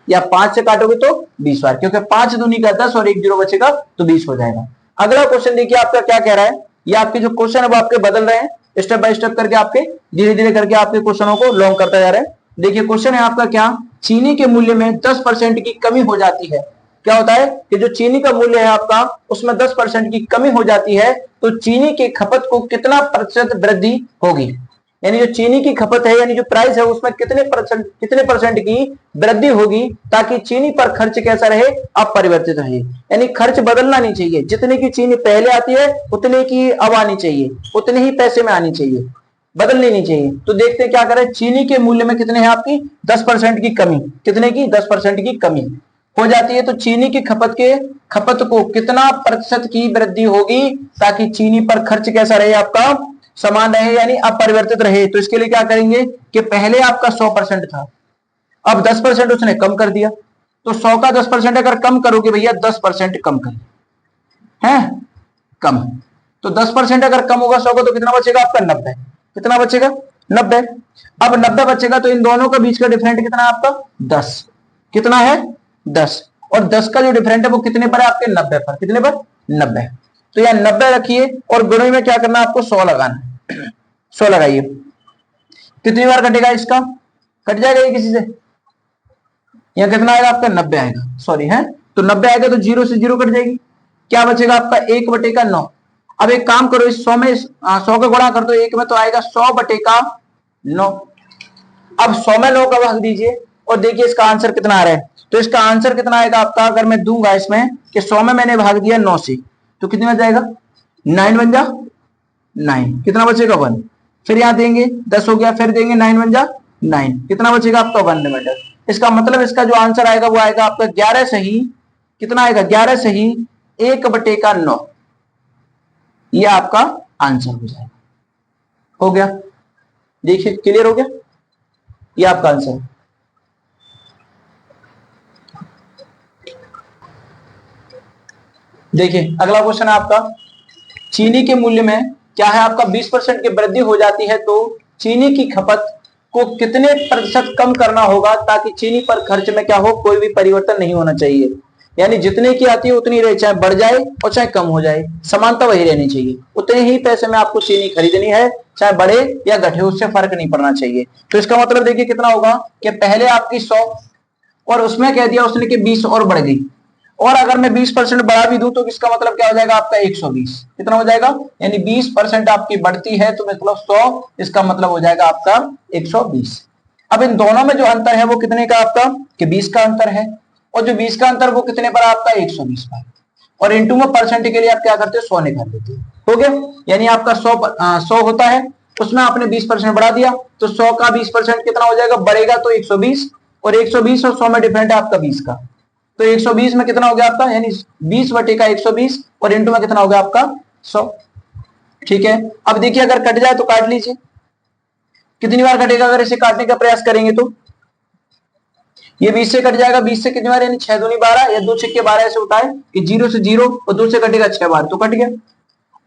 या 5 से काटोगे तो 20 बार, क्योंकि 5 दूनी का 10 और 1 जीरो बचेगा तो 20 हो जाएगा। अगला क्वेश्चन देखिए आपका क्या कह रहा है, ये आपके जो क्वेश्चन है वो आपके बदल रहे हैं, स्टेप बाय स्टेप करके आपके धीरे धीरे करके आपके क्वेश्चनों को लॉन्ग करता जा रहा है। देखिए क्वेश्चन है आपका क्या, चीनी के मूल्य में 10% की कमी हो जाती है, क्या होता है कि जो चीनी का मूल्य है आपका उसमें 10% की कमी हो जाती है, तो चीनी के खपत को कितना प्रतिशत वृद्धि होगी, यानी जो चीनी की खपत है यानी जो प्राइस है उसमें कितने परसेंट की वृद्धि होगी, ताकि चीनी पर खर्च कैसा रहे अपरिवर्तित रहे, यानी खर्च बदलना नहीं चाहिए, जितने की चीनी पहले आती है उतने की अब आनी चाहिए, उतने ही पैसे में आनी चाहिए, बदलनी नहीं चाहिए। तो देखते हैं क्या करें, चीनी के मूल्य में कितने है आपकी 10% की कमी, कितने की 10% की कमी हो जाती है, तो चीनी की खपत को कितना प्रतिशत की वृद्धि होगी ताकि चीनी पर खर्च कैसा रहे आपका समान रहे यानी अपरिवर्तित रहे, तो इसके लिए क्या करेंगे कि पहले आपका 100% था, अब 10% उसने कम कर दिया, तो 100 का 10% अगर कम करोगे भैया 10% कम कर है कम, तो 10% अगर कम होगा 100 का तो कितना बचेगा आपका 90, कितना बचेगा 90। अब 90 बचेगा तो इन दोनों का बीच का डिफरेंट कितना है आपका 10, कितना है 10, और 10 का जो डिफरेंट है वो कितने पर है आपके 90 पर, कितने पर 90, तो यहाँ 90 रखिए और गुणे में क्या करना है आपको 100 लगाना है, 100 लगाइए, कितनी बार कटेगा इसका, कट जाएगा ये किसी से, यहाँ कितना आएगा आपका 90 आएगा, सॉरी है, तो 90 आएगा तो 0 से 0 कट जाएगी, क्या बचेगा आपका 1/9। अब एक काम करो इस 100 में 100 का गुणा कर दो 1 में तो आएगा 100/9। अब 100 में 9 का भाग दीजिए और देखिए इसका आंसर कितना आ रहा है, तो इसका आंसर कितना आएगा आपका, अगर मैं दूंगा इसमें कि 100 में मैंने भाग दिया 9 से तो कितने बन जाएगा 9 बन जा 9, कितना बचेगा 1, फिर यहां देंगे 10 हो गया, फिर देंगे 9 बन जा 9, कितना बचेगा आपका 1 रिमाइंडर। इसका मतलब इसका जो आंसर आएगा वो आएगा आपका 11 सही, कितना आएगा 11 सही 1/9, ये आपका आंसर हो जाएगा, हो गया, देखिए क्लियर हो गया, ये आपका आंसर। देखिए अगला क्वेश्चन है आपका, चीनी के मूल्य में क्या है आपका 20% की वृद्धि हो जाती है तो चीनी की खपत को कितने प्रतिशत कम करना होगा ताकि चीनी पर खर्च में क्या हो कोई भी परिवर्तन नहीं होना चाहिए, यानी जितने की आती है उतनी रहे, चाहे बढ़ जाए और चाहे कम हो जाए, समानता वही रहनी चाहिए, उतने ही पैसे में आपको चीनी खरीदनी है, चाहे बढ़े या घटे उससे फर्क नहीं पड़ना चाहिए। तो इसका मतलब देखिए कितना होगा कि पहले आपकी 100 और उसमें कह दिया उसने कि 20 और बढ़ गई, और अगर मैं 20% बढ़ा भी दूं तो इसका मतलब क्या हो जाएगा आपका 120, कितना हो जाएगा, यानी 20% आपकी बढ़ती है तो मतलब 100, इसका मतलब हो जाएगा आपका 120। अब इन दोनों में जो अंतर है वो कितने का आपका कि 20 का अंतर है, और जो 20 का अंतर वो कितने पर आपका 120 पर, और इंटू में परसेंट के लिए आप क्या करते हो 100 निकाल देते हो, हो गया, यानी आपका 100 होता है उसमें आपने 20% बढ़ा दिया तो 100 का 20% कितना हो जाएगा, बढ़ेगा तो 120, और 120 और 100 में डिफरेंट है आपका 20 का, तो 120 में कितना हो गया आपका, यानी 20/120 और इंटू में कितना हो गया आपका 100, ठीक है। अब देखिए अगर कट जाए तो काट लीजिए, कितनी बार कटेगा अगर इसे काटने का प्रयास करेंगे तो ये 20 से कट जाएगा, 20 से कितनी बार, यानी 6 दूनी 12 या 2 6 12 ऐसे होता है कि 0 से 0 और 2 से कटेगा 6 बार तो कट गया।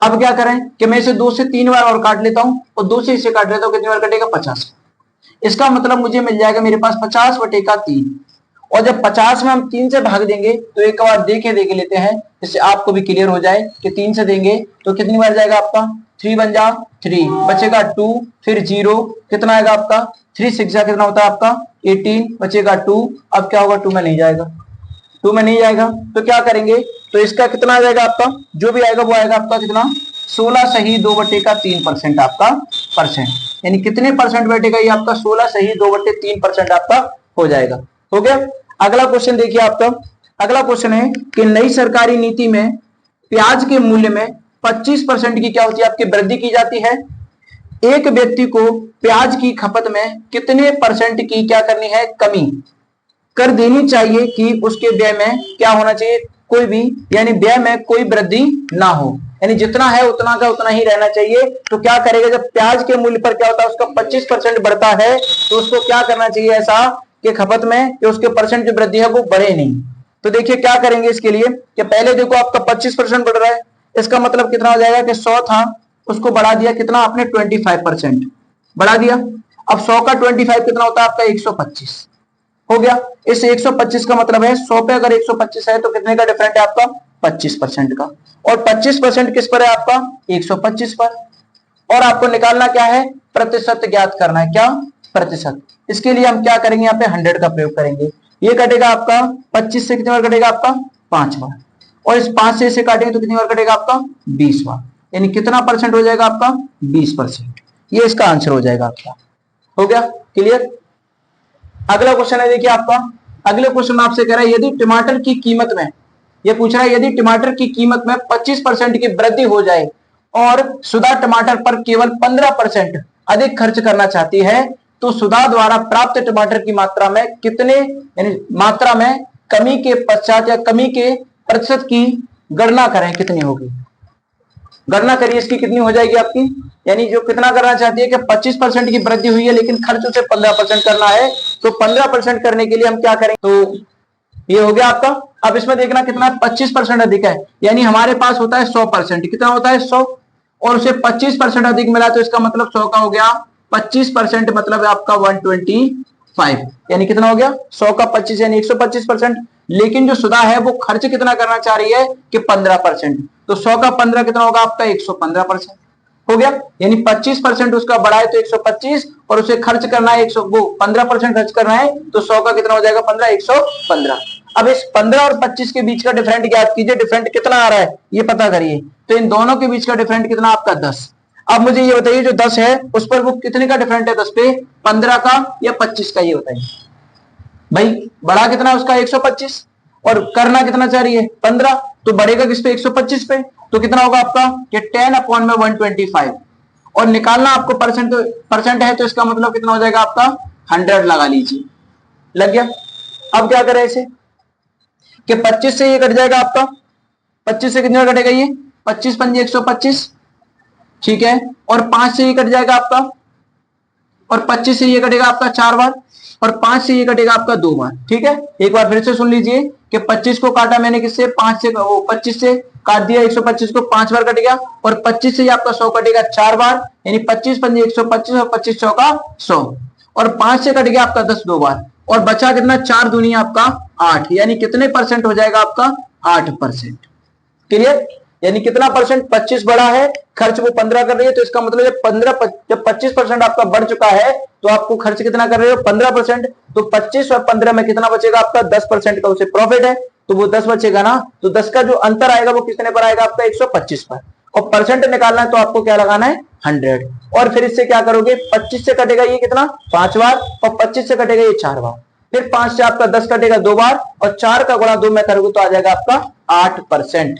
अब क्या करें कि मैं इसे 2 से 3 बार और काट लेता हूं और 2 से इसे काट लेता हूं, कितनी बार कटेगा 50, इसका मतलब मुझे मिल जाएगा मेरे पास 50/3, और जब 50 में हम 3 से भाग देंगे तो एक बार देख लेते हैं जिससे आपको भी क्लियर हो जाए कि 3 से देंगे तो कितनी बार जाएगा आपका 3 बन जा 3 बचेगा 2, फिर 0 कितना आएगा आपका 3 6 जा कितना होता है आपका 18 बचेगा 2, अब क्या होगा 2 में नहीं जाएगा, 2 में नहीं जाएगा तो क्या करेंगे, तो इसका कितना आ जाएगा आपका जो भी आएगा वो आएगा आपका कितना 16 सही 2/3% आपका परसेंट, यानी कितने परसेंट बैठेगा ये आपका 16 सही 2/3% आपका हो जाएगा, हो गया। अगला क्वेश्चन देखिए आपका, अगला क्वेश्चन है कि नई सरकारी नीति में प्याज के मूल्य में 25% की क्या होती है आपकी वृद्धि की जाती है, एक व्यक्ति को प्याज की खपत में कितने परसेंट की क्या करनी है कमी कर देनी चाहिए कि उसके व्यय में क्या होना चाहिए कोई भी, यानी व्यय में कोई वृद्धि ना हो, यानी जितना है उतना का उतना ही रहना चाहिए। तो क्या करेगा जब प्याज के मूल्य पर क्या होता है उसका 25% बढ़ता है तो उसको क्या करना चाहिए ऐसा कि खपत में कि उसके परसेंट जो वृद्धि है वो बढ़े नहीं। तो देखिए क्या करेंगे इसके लिए कि पहले देखो आपका 25% बढ़ रहा है, इसका मतलब कितना हो जाएगा कि 100 था उसको बढ़ा दिया कितना आपने 25% बढ़ा दिया, अब 100 का 25 कितना होता है आपका 125 हो गया। इस 125 का मतलब है 100 पे अगर 125 है तो कितने का डिफरेंट है आपका 25% का, और 25% किस पर है आपका 125 पर, और आपको निकालना क्या है प्रतिशत ज्ञात करना है, क्या प्रतिशत, इसके लिए हम क्या करेंगे यहाँ पे 100 का प्रयोग करेंगे, ये कटेगा आपका 25 से कितनी बार कटेगा आपका 5 बार, और इस 5 से इसे काटेंगे तो कितनी बार कटेगा आपका 20 बार, यानी कितना परसेंट हो जाएगा आपका 20%, ये इसका आंसर हो जाएगा आपका, हो गया क्लियर। अगला क्वेश्चन है देखिए आपका, अगले क्वेश्चन आपसे कह रहा है यदि टमाटर की कीमत में, ये पूछ रहा है यदि टमाटर की कीमत में 25% की वृद्धि हो जाए और सुधा टमाटर पर केवल 15% अधिक खर्च करना चाहती है तो सुधा द्वारा प्राप्त टमाटर की मात्रा में कितने, यानी मात्रा में कमी के पश्चात या कमी के प्रतिशत की गणना करें कितनी होगी। गणना करिए इसकी कितनी हो जाएगी आपकी, यानी जो कितना करना चाहती है कि 25% की वृद्धि हुई है लेकिन खर्च उसे 15% करना है, तो 15% करने के लिए हम क्या करें, तो ये हो गया आपका। अब इसमें देखना कितना 25% अधिक है, यानी हमारे पास होता है 100%, कितना होता है 100, और उसे 25% अधिक मिला तो इसका मतलब 100 का हो गया 25%, मतलब आपका 125, यानी कितना हो गया 100 का 25 यानी 125%। लेकिन जो सुधा है वो खर्च कितना करना चाह रही है कि 15%, तो 100 का 15 कितना होगा आपका 115% हो गया, यानी 25% उसका बढ़ा है तो 125, और उसे खर्च करना है 100, वो 15% खर्च करना है तो 100 का कितना हो जाएगा 15, 115। अब इस 15 और 25 के बीच का डिफरेंट ज्ञात कीजिए, डिफरेंट कितना आ रहा है ये पता करिए, तो इन दोनों के बीच का डिफरेंट कितना आपका 10। अब मुझे ये बताइए जो 10 है उस पर वो कितने का डिफरेंट है, 10 पे 15 का या 25 का, ये बताइए भाई। बढ़ा कितना उसका 125 और करना कितना चाह रही है 15, तो बढ़ेगा किस पे 125 पे, तो कितना होगा आपका कि 10/125, और निकालना आपको परसेंट है तो इसका मतलब कितना हो जाएगा आपका 100 लगा लीजिए, लग गया। अब क्या करें इसे कि 25 से ये कट जाएगा आपका, 25 से कितना कटेगा ये 25 पंजे 125, ठीक है, और 5 से ये कट जाएगा आपका, और 25 से ये कटेगा आपका 4 बार, और 5 से ये कटेगा आपका 2 बार, ठीक है। एक बार फिर से सुन लीजिए कि 25 को काटा मैंने किससे 5 से, वो 25 से काट दिया 125 को 5 बार कट गया, और 25 से ये आपका 100 कटेगा 4 बार, यानी 25 पंजे 125 और 25 चौका 100, और 5 से कट गया आपका 10 2 बार, और बचा कितना 4 दूनी आपका 8, यानी कितने परसेंट हो जाएगा आपका 8%। क्लियर, यानी कितना परसेंट 25 बढ़ा है, खर्च वो 15 कर रही है, तो इसका मतलब जब 25% आपका बढ़ चुका है तो आपको खर्च कितना कर रहे हो 15%, तो 25 और 15 में कितना बचेगा आपका 10% का उसे प्रॉफिट है, तो वो 10 बचेगा ना, तो 10 का जो अंतर आएगा वो कितने पर आएगा आपका 125 पर, और परसेंट निकालना है तो आपको क्या लगाना है 100, और फिर इससे क्या करोगे 25 से कटेगा ये कितना 5 बार, और 25 से कटेगा ये 4 बार, फिर 5 से आपका 10 कटेगा 2 बार, और 4 का गुणा 2 में करोगे तो आ जाएगा आपका 8%।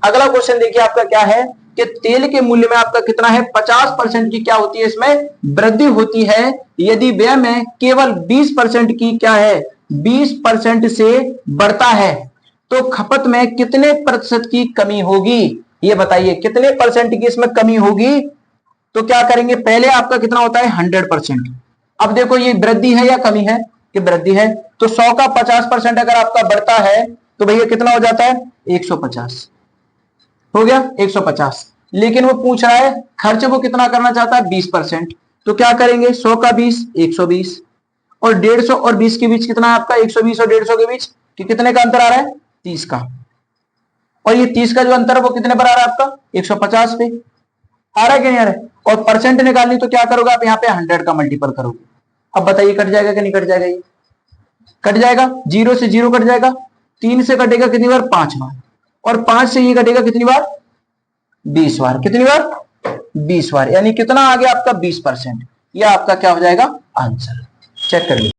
अगला क्वेश्चन देखिए आपका क्या है कि तेल के मूल्य में आपका कितना है 50% की क्या होती है इसमें वृद्धि होती है, यदि व्यय में केवल 20% की क्या है 20% से बढ़ता है तो खपत में कितने प्रतिशत की कमी होगी, ये बताइए कितने परसेंट की इसमें कमी होगी। तो क्या करेंगे पहले आपका कितना होता है 100%, अब देखो ये वृद्धि है या कमी है कि वृद्धि है, तो 100 का 50% अगर आपका बढ़ता है तो भैया कितना हो जाता है 150, हो गया 150, लेकिन वो पूछ रहा है खर्च वो कितना करना चाहता है 20%, तो क्या करेंगे 100 का 20 120, और 150 और 20 के बीच कितना है आपका 120 और 150 के बीच कि कितने का अंतर आ रहा है 30 का, और ये 30 का जो अंतर है वो कितने पर आ रहा है आपका 150 पे आ रहा है कि नहीं आ रहा है, और परसेंट निकालनी तो क्या करोगे आप यहाँ पे 100 का मल्टीपल करोगे। अब बताइए कट जाएगा कि नहीं कट जाएगा, ये कट जाएगा, 0 से 0 कट जाएगा, 3 से कटेगा कितनी बार 5 बार, और 5 से ये कटेगा कितनी बार 20 बार, कितनी बार 20 बार, यानी कितना आ गया आपका 20%, यह आपका क्या हो जाएगा आंसर, चेक कर लीजिए।